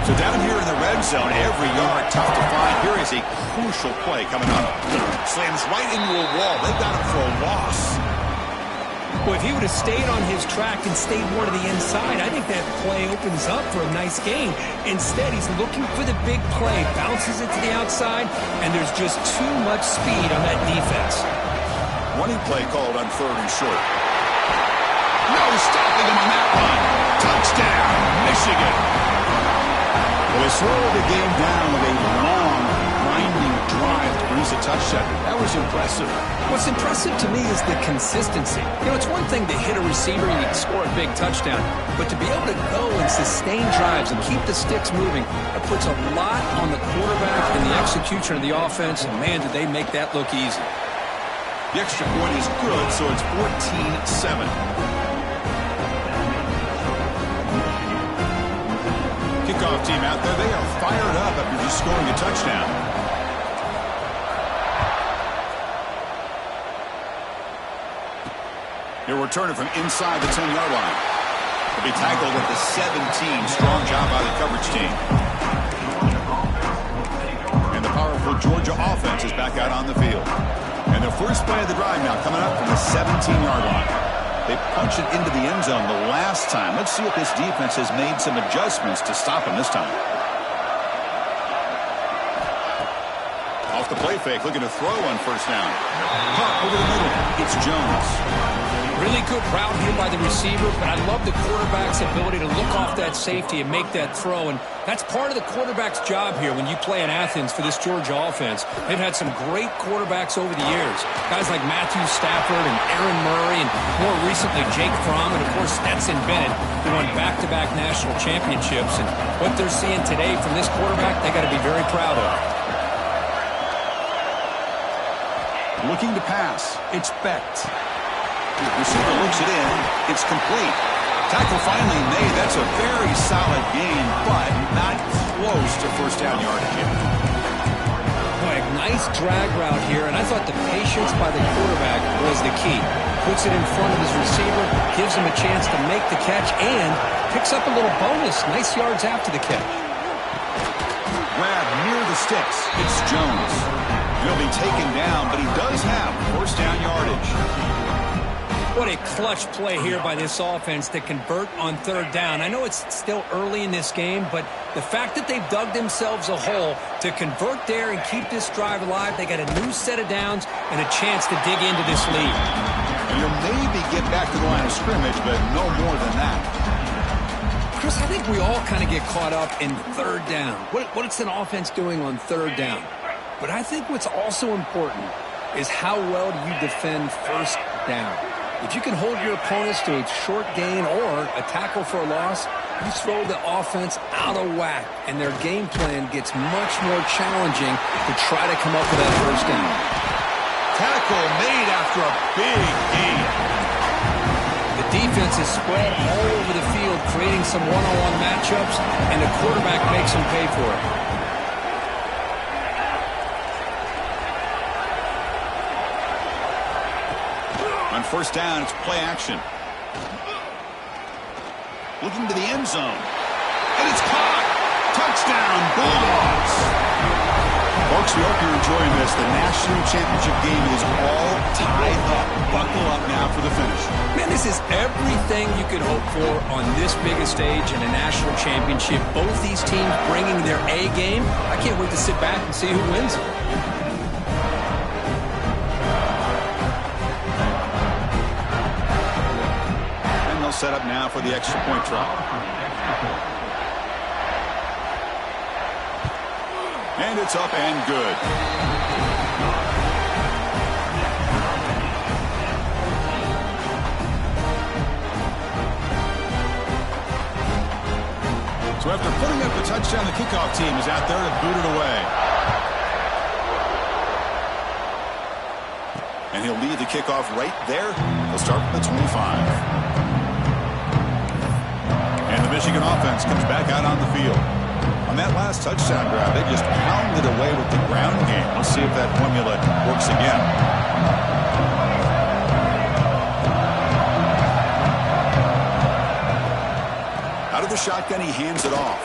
So down here in the red zone, every yard tough to find. Here is a crucial play coming up. Slams right into a wall. They've got him for a loss. Well, if he would have stayed on his track and stayed more to the inside, I think that play opens up for a nice gain. Instead, he's looking for the big play, bounces it to the outside, and there's just too much speed on that defense. Running play called on third and short. No stopping him on that run. Touchdown, Michigan. Well, they slowed the game down with a long, grinding drive to produce a touchdown. That was impressive. What's impressive to me is the consistency. You know, it's one thing to hit a receiver and you can score a big touchdown, but to be able to go and sustain drives and keep the sticks moving, that puts a lot on the quarterback and the execution of the offense, and man, did they make that look easy. The extra point is good, so it's 14-7. Kickoff team out there, they are fired up after just scoring a touchdown. They'll return it from inside the 10-yard line. They'll be tackled at the 17. Strong job by the coverage team. And the powerful Georgia offense is back out on the field. And the first play of the drive now coming up from the 17-yard line. They punched it into the end zone the last time. Let's see if this defense has made some adjustments to stop him this time. Off the play fake, looking to throw on first down. Pop over the middle. It's Jones. Really good route here by the receiver, but I love the quarterback's ability to look off that safety and make that throw, and that's part of the quarterback's job here when you play in Athens for this Georgia offense. They've had some great quarterbacks over the years, guys like Matthew Stafford and Aaron Murray, and more recently Jake Fromm, and of course Stetson Bennett, who won back-to-back national championships, and what they're seeing today from this quarterback, they got to be very proud of. Looking to pass, it's Becht. The receiver looks it in. It's complete. Tackle finally made. That's a very solid gain, but not close to first down yardage yet. Boy, nice drag route here, and I thought the patience by the quarterback was the key. Puts it in front of his receiver, gives him a chance to make the catch, and picks up a little bonus. Nice yards after the catch. Grab near the sticks. It's Jones. He'll be taken down, but he does have first down yardage. What a clutch play here by this offense to convert on third down. I know it's still early in this game, but the fact that they've dug themselves a hole to convert there and keep this drive alive, they got a new set of downs and a chance to dig into this lead. And you'll maybe get back to the line of scrimmage, but no more than that. Chris, I think we all kind of get caught up in third down. What's an offense doing on third down? But I think what's also important is how well do you defend first down. If you can hold your opponents to a short gain or a tackle for a loss, you throw the offense out of whack, and their game plan gets much more challenging to try to come up with that first down. Tackle made after a big gain. The defense is spread all over the field, creating some one-on-one matchups, and the quarterback makes them pay for it. On first down, it's play action. Looking to the end zone. And it's caught. Touchdown, Bulldogs. Folks, we hope you're enjoying this. The national championship game is all tied up. Buckle up now for the finish. Man, this is everything you could hope for on this biggest stage in a national championship. Both these teams bringing their A game. I can't wait to sit back and see who wins. And they'll set up now for the extra point try. And it's up and good. So after putting up a touchdown, the kickoff team is out there to boot it away. And he'll lead the kickoff right there. He'll start from the 25. And the Michigan offense comes back out on the field. On that last touchdown grab, they just pounded away with the ground game. Let's see if that formula works again. Out of the shotgun, he hands it off.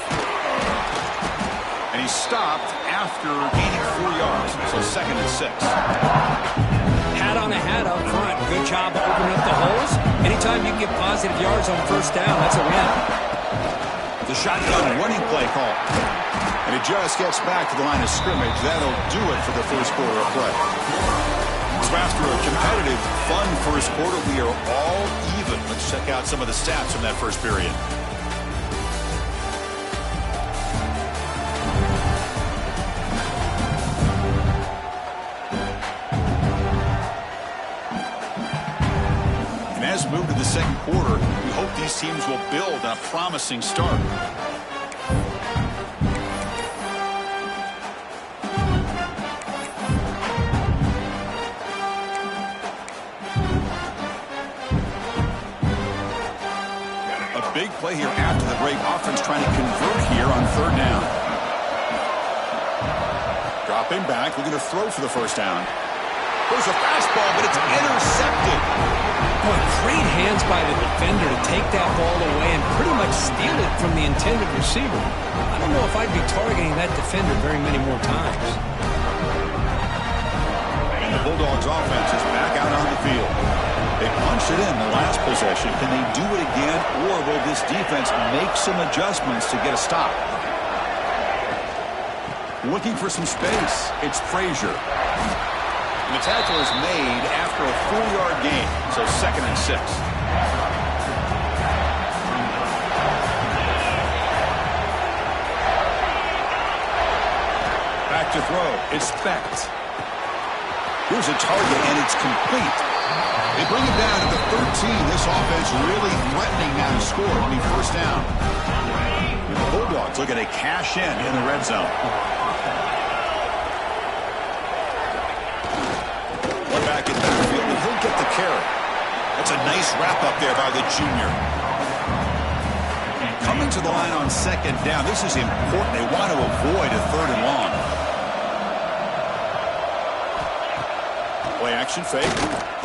And he's stopped after gaining 4 yards. So 2nd and 6. Hat on a hat up front. Good job opening up the holes. Anytime you can get positive yards on first down, that's a win. The shotgun running play call. And he just gets back to the line of scrimmage. That'll do it for the first quarter of play. So after a competitive, fun first quarter, we are all even. Let's check out some of the stats from that first period. And as we move to the second quarter, we hope these teams will build on a promising start. Big play here after the break. Offense trying to convert here on third down. Dropping back, looking to throw for the first down. There's a fastball, but it's intercepted. Boy, great hands by the defender to take that ball away and pretty much steal it from the intended receiver. I don't know if I'd be targeting that defender very many more times. And the Bulldogs offense is back out on the field. They punched it in the last possession. Can they do it again, or will this defense make some adjustments to get a stop? Looking for some space. It's Frazier. And the tackle is made after a 4-yard gain, so 2nd and 6. Back to throw. It's Specht. Here's a target, and it's complete. They bring it down to the 13. This offense really threatening now to score on the first down. And the Bulldogs looking to cash in the red zone. Back in backfield, and he'll get the carry. That's a nice wrap up there by the junior. Coming to the line on second down. This is important. They want to avoid a 3rd and long. Play action fake.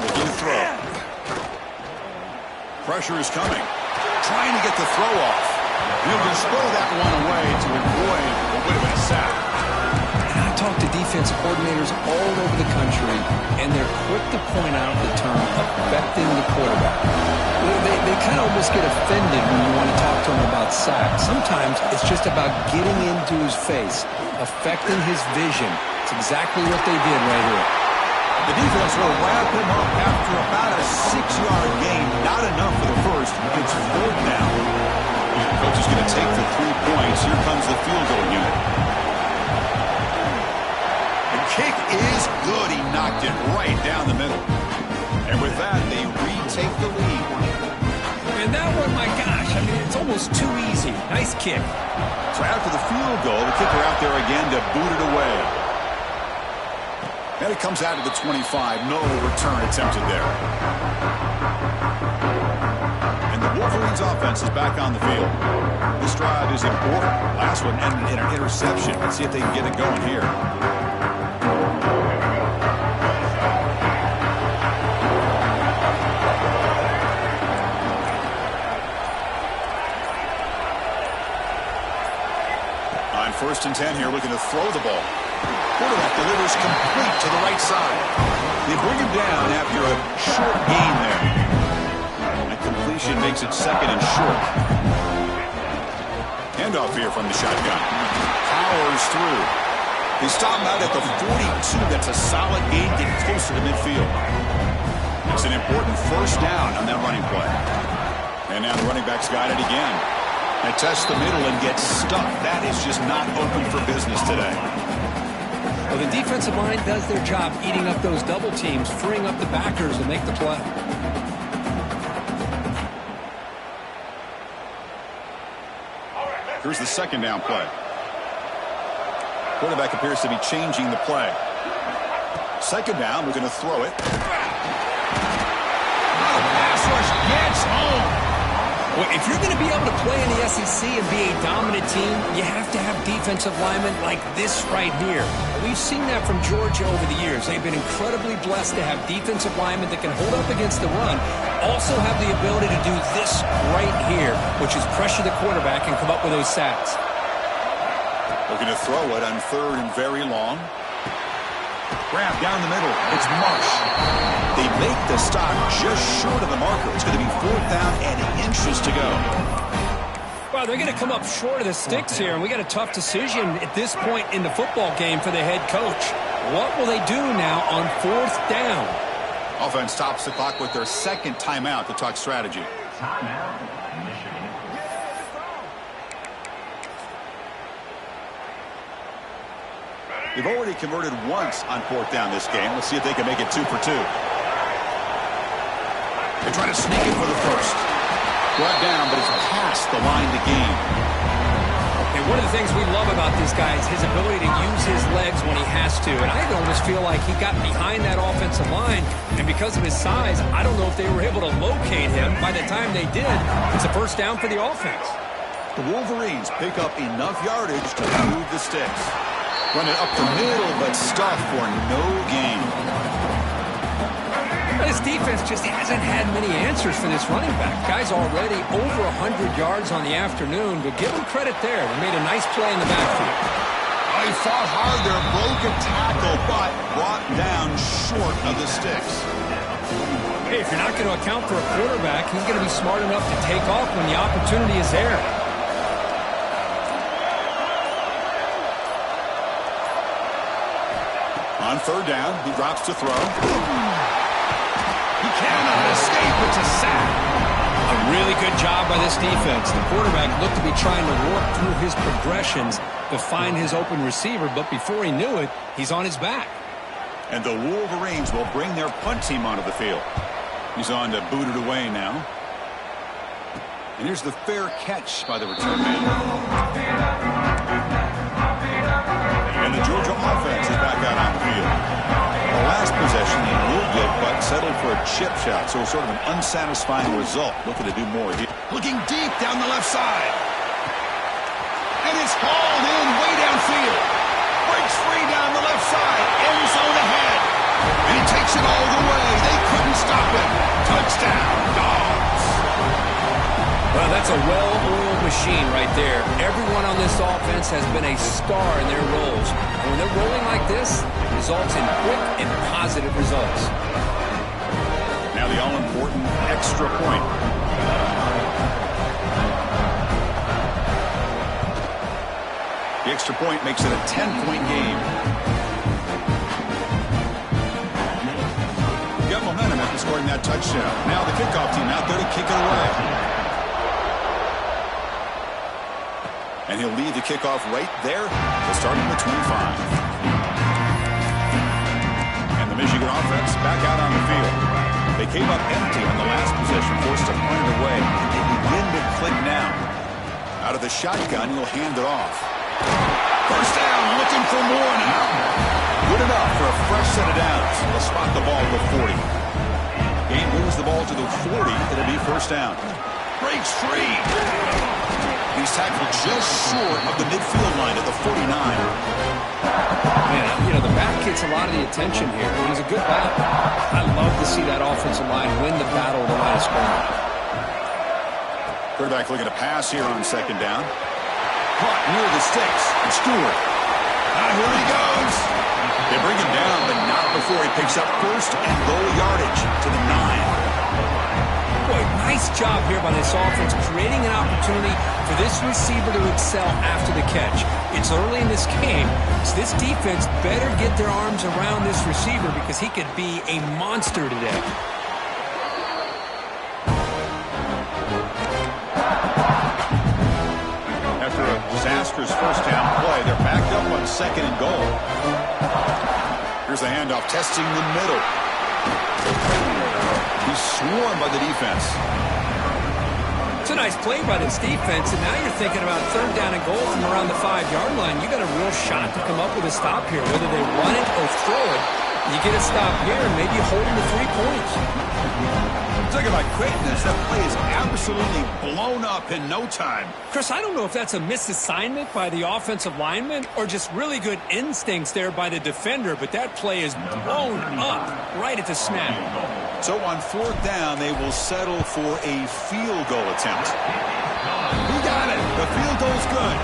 Looking to throw. Pressure is coming. Trying to get the throw off. He'll just throw that one away to avoid a bit of a sack. I talk to defensive coordinators all over the country, and they're quick to point out the term affecting the quarterback. They kind of almost get offended when you want to talk to them about sacks. Sometimes it's just about getting into his face, affecting his vision. It's exactly what they did right here. The defense will wrap him up after about a 6-yard gain. Not enough for the first. It's 4th down. Coach is going to take the 3 points. Here comes the field goal unit. The kick is good. He knocked it right down the middle. And with that, they retake the lead. And that one, my gosh, I mean, it's almost too easy. Nice kick. So after the field goal, the kicker out there again to boot it away. And it comes out to the 25. No return attempted there. And the Wolverines offense is back on the field. This drive is important. Last one ended in an interception. Let's see if they can get it going here. first and 10 here, looking to throw the ball. Quarterback delivers complete to the right side. They bring him down after a short gain there. That completion makes it second and short. Handoff here from the shotgun. Powers through. They stop him out at the 42. That's a solid gain, getting closer to midfield. It's an important first down on that running play. And now the running back's got it again. They test the middle and get stuck. That is just not open for business today. Well, the defensive line does their job eating up those double teams, freeing up the backers to make the play. Here's the second down play. Quarterback appears to be changing the play. Second down, we're going to throw it. Pass rush gets home. Well, if you're going to be able to play in the SEC and be a dominant team, you have to have defensive linemen like this right here. We've seen that from Georgia over the years. They've been incredibly blessed to have defensive linemen that can hold up against the run, also have the ability to do this right here, which is pressure the quarterback and come up with those sacks. Looking to throw it on third and very long. Grab down the middle. It's Marsh. They make the stop just short of the marker. It's going to be fourth down and inches to go. Well, they're going to come up short of the sticks here, and we got a tough decision at this point in the football game for the head coach. What will they do now on fourth down? Offense stops the clock with their second timeout to talk strategy. Timeout, Michigan. They've already converted once on fourth down this game. Let's see if they can make it 2 for 2. They try to sneak it for the first. Brought down, but it's past the line to gain. And one of the things we love about this guy is his ability to use his legs when he has to. And I almost feel like he got behind that offensive line, and because of his size, I don't know if they were able to locate him. By the time they did, it's a first down for the offense. The Wolverines pick up enough yardage to move the sticks. Run it up the middle, but stuff for no gain. This defense just hasn't had many answers for this running back. Guy's already over 100 yards on the afternoon, but give him credit there. They made a nice play in the backfield. He fought hard there, broke a tackle, but brought down short of the sticks. Hey, if you're not going to account for a quarterback, he's going to be smart enough to take off when the opportunity is there. On third down, he drops to throw. He cannot escape. It's a sack. A really good job by this defense. The quarterback looked to be trying to work through his progressions to find his open receiver, but before he knew it, he's on his back. And the Wolverines will bring their punt team onto the field. He's on to boot it away now. And here's the fair catch by the return man. And the Georgia offense is back out on the field. The last possession, they moved it, but settled for a chip shot, so sort of an unsatisfying result. Looking to do more here. Looking deep down the left side. And it's hauled in way downfield. Breaks free down the left side. End zone ahead. And he takes it all the way. They couldn't stop him. Touchdown, Dogs. Well, that's a well-oiled machine right there. Everyone on this offense has been a star in their roles. And when they're rolling like this, it results in quick and positive results. Now the all-important extra point. The extra point makes it a 10-point game. Got momentum after scoring that touchdown. Now the kickoff team out there to kick it away. And he'll lead the kickoff right there. We'll start at the 25. And the Michigan offense back out on the field. They came up empty on the last possession, forced to punt it away. They begin to click now. Out of the shotgun, he'll hand it off. First down, looking for more now. Good enough for a fresh set of downs. They'll spot the ball at the 40. Game moves the ball to the 40. It'll be first down. Breaks free. He's tackled just short of the midfield line at the 49. Man, you know, the back gets a lot of the attention here. It was a good battle. I love to see that offensive line win the battle of the line of scrimmage. Quarterback looking to pass here on second down. caught near the sticks. And Stewart. Here he goes. They bring him down, but not before he picks up first and goal yardage to the 9. Boy, nice job here by this offense, creating an opportunity for this receiver to excel after the catch. It's early in this game, so this defense better get their arms around this receiver because he could be a monster today. After a disastrous first down play, they're backed up on 2nd and goal. Here's the handoff, testing the middle. He's swarmed by the defense. It's a nice play by this defense, and now you're thinking about 3rd down and goal from around the 5-yard line. You got a real shot to come up with a stop here, whether they run it or throw it. You get a stop here and maybe hold them to 3 points. Talk about quickness. That play is absolutely blown up in no time. Chris, I don't know if that's a misassignment by the offensive lineman or just really good instincts there by the defender, but that play is blown up right at the snap. So on 4th down, they will settle for a field goal attempt. He got it. The field goal's good.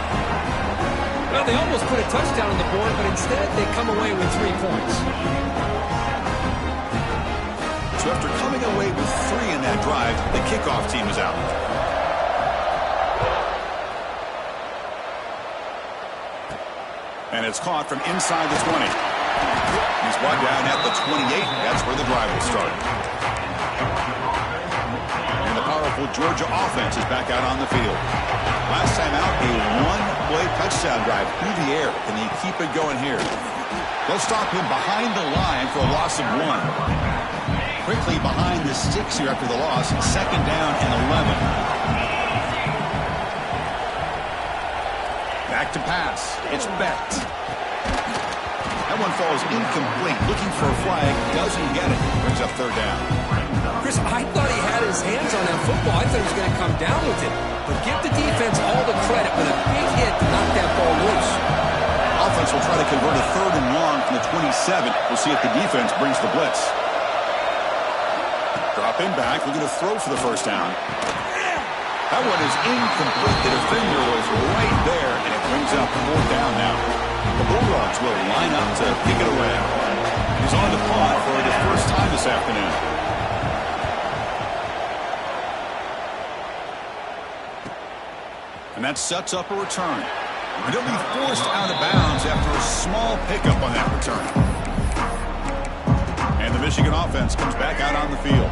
Well, they almost put a touchdown on the board, but instead they come away with 3 points. So after coming away with 3 in that drive, the kickoff team is out. And it's caught from inside the 20. He's brought down at the 28. That's where the drive will start. And the powerful Georgia offense is back out on the field. Last time out, a one-play touchdown drive through the air. Can they keep it going here? They'll stop him behind the line for a loss of 1. Quickly behind the sticks here after the loss. 2nd down and 11. Back to pass. It's Becht. That one falls incomplete. Looking for a flag. Doesn't get it. Brings up 3rd down. Chris, I thought he had his hands on that football. I thought he was going to come down with it. But give the defense all the credit with a big hit to knock that ball loose. Offense will try to convert a 3rd and long from the 27. We'll see if the defense brings the blitz. Dropping back, looking to throw for the 1st down. That one is incomplete. The defender was right there, and it brings up 4th down now. The Bulldogs will line up to kick it away. He's on the punt for the first time this afternoon. And that sets up a return. And he'll be forced out of bounds after a small pickup on that return. And the Michigan offense comes back out on the field.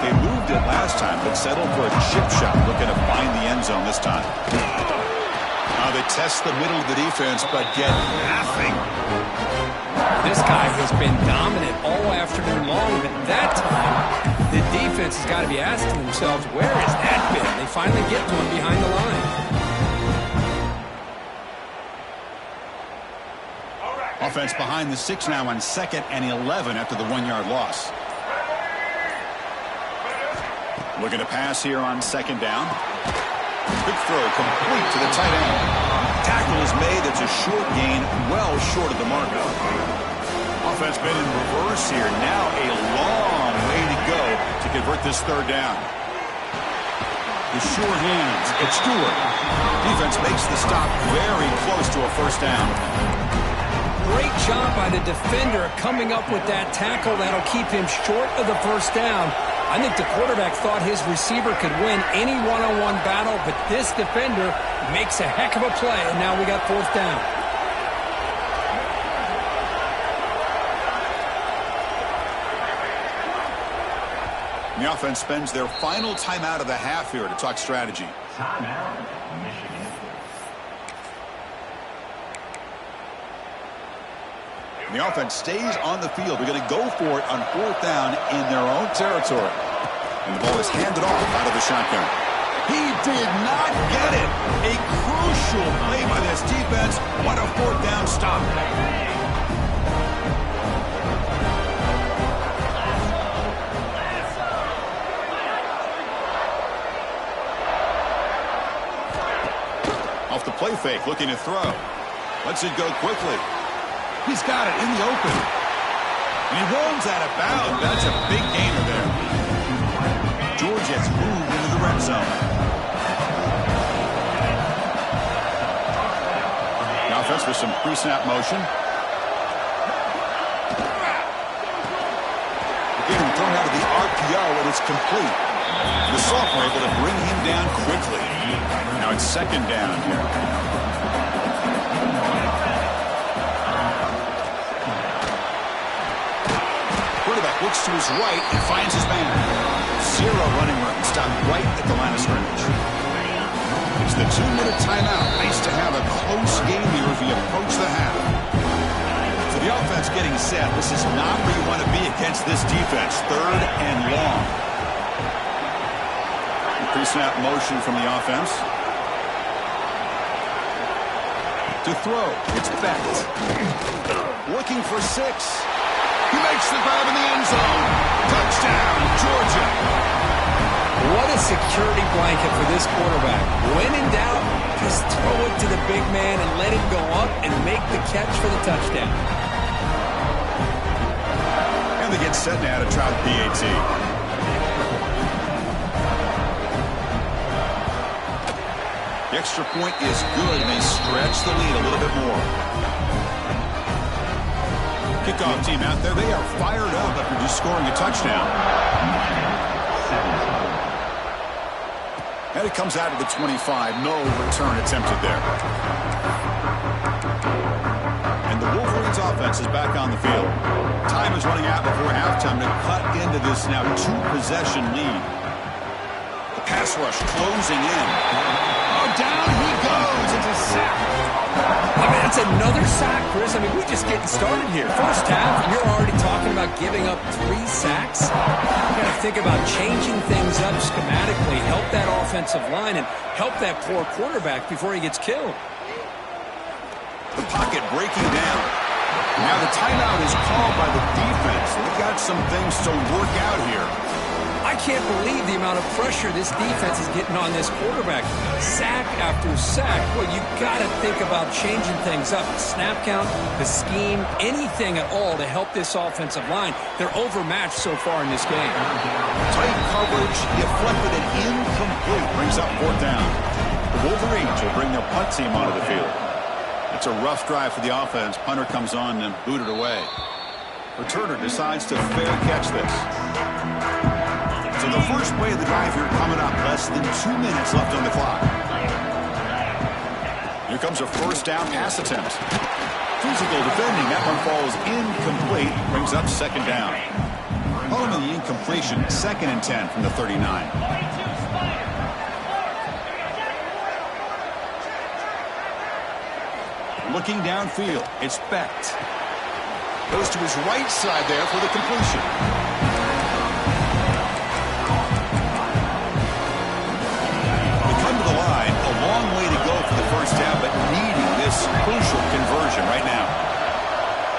They moved it last time, but settled for a chip shot, looking to find the end zone this time. Now they test the middle of the defense, but get nothing. This guy has been dominant all afternoon long, but that time, the defense has got to be asking themselves, where is that been? They finally get to him behind the line. Offense behind the 6 now on 2nd and 11 after the 1-yard loss. Looking to pass here on 2nd down. Quick throw complete to the tight end. Tackle is made. That's a short gain, well short of the mark. Offense been in reverse here. Now a long way to go to convert this 3rd down. The short hands. It's Stewart. Defense makes the stop very close to a 1st down. Great job by the defender coming up with that tackle. That'll keep him short of the 1st down. I think the quarterback thought his receiver could win any one-on-one battle, but this defender makes a heck of a play, and now we got 4th down. The offense spends their final timeout of the half here to talk strategy. Timeout, Michigan. The offense stays on the field. They're going to go for it on 4th down in their own territory. And the ball is handed off out of the shotgun. He did not get it. A crucial play by this defense. What a 4th down stop. Off the play fake, looking to throw. Lets it go quickly. He's got it in the open. And he rolls out of bounds. That's a big gainer there. Georgia's moved into the red zone. offense with some pre-snap motion. Getting thrown out of the RPO, and it's complete. The sophomore able to bring him down quickly. Now it's second down here. Quarterback looks to his right and finds his man. Zero running room. Stopped right at the line of scrimmage. It's the 2-minute timeout. Nice to have a close game here as we approach the half. So the offense getting set. This is not where you want to be against this defense. Third and long. Pre-snap motion from the offense. To throw. It's Becht. Looking for 6. He makes the grab in the end zone. Touchdown, Georgia. What a security blanket for this quarterback. When in doubt, just throw it to the big man and let him go up and make the catch for the touchdown. And they get set now to try the PAT. The extra point is good, and they stretch the lead a little bit more. Kickoff team out there, they are fired up after just scoring a touchdown. And it comes out of the 25. No return attempted there. And the Wolverines offense is back on the field. Time is running out before halftime to cut into this now 2-possession lead. The pass rush closing in. Oh, down he goes. It's a sack. I mean, that's another sack, Chris. I mean, we're just getting started here. First half, and you're already talking about giving up 3 sacks. You got to think about changing things up schematically, help that offensive line, and help that poor quarterback before he gets killed. The pocket breaking down. Now the timeout is called by the defense. They've got some things to work out here. I can't believe the amount of pressure this defense is getting on this quarterback. Sack after sack. Well, you got to think about changing things up. The snap count, the scheme, anything at all to help this offensive line. They're overmatched so far in this game. Tight coverage, deflected and incomplete. Brings up 4th down. The Wolverines will bring their punt team onto the field. It's a rough drive for the offense. Punter comes on and booted away. Returner decides to fair catch this. So the first play of the drive here coming up. Less than 2 minutes left on the clock. Here comes a first down pass attempt. Physical defending. That one falls incomplete. Brings up second down. Following the incompletion, 2nd and 10 from the 39. Looking downfield, it's Becht. Goes to his right side there for the completion. They come to the line, a long way to go for the first down, but needing this crucial conversion right now.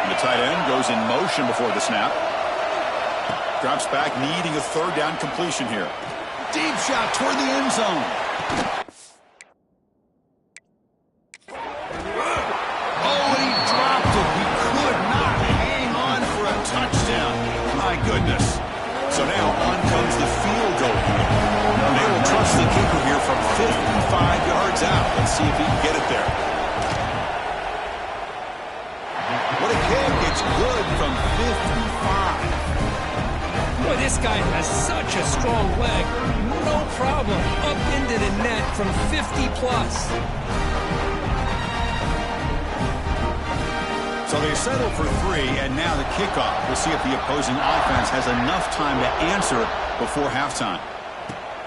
And the tight end goes in motion before the snap. Drops back, needing a 3rd down completion here. Deep shot toward the end zone. Goodness. So now on comes the field goal. They will trust the kicker here from 55 yards out. Let's see if he can get it there. What a kick. It's good from 55. Boy, this guy has such a strong leg. No problem. Up into the net from 50-plus. So they settle for 3, and now the kickoff. We'll see if the opposing offense has enough time to answer before halftime.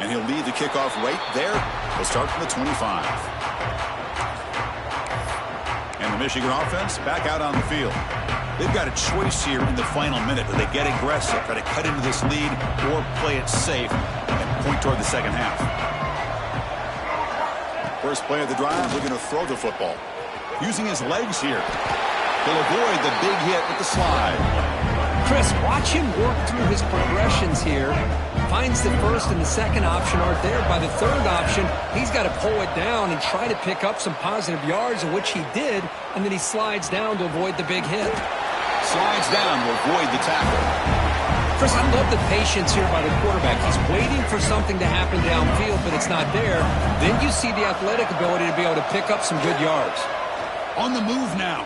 And he'll lead the kickoff right there. He'll start from the 25. And the Michigan offense back out on the field. They've got a choice here in the final minute. Do they get aggressive, try to cut into this lead, or play it safe and point toward the second half? First play of the drive, we're going to throw the football. Using his legs here. He'll avoid the big hit with the slide. Chris, watch him work through his progressions here. Finds the first and the second option aren't there. By the third option, he's got to pull it down and try to pick up some positive yards, in which he did, and then he slides down to avoid the big hit. Slides down to avoid the tackle. Chris, I love the patience here by the quarterback. He's waiting for something to happen downfield, but it's not there. Then you see the athletic ability to be able to pick up some good yards. On the move now.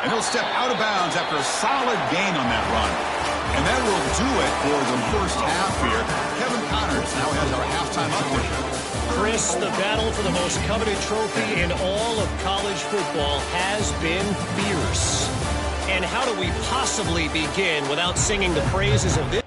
And he'll step out of bounds after a solid gain on that run. And that will do it for the first half here. Kevin Connors now has our halftime update. Chris, the battle for the most coveted trophy in all of college football has been fierce. And how do we possibly begin without singing the praises of this?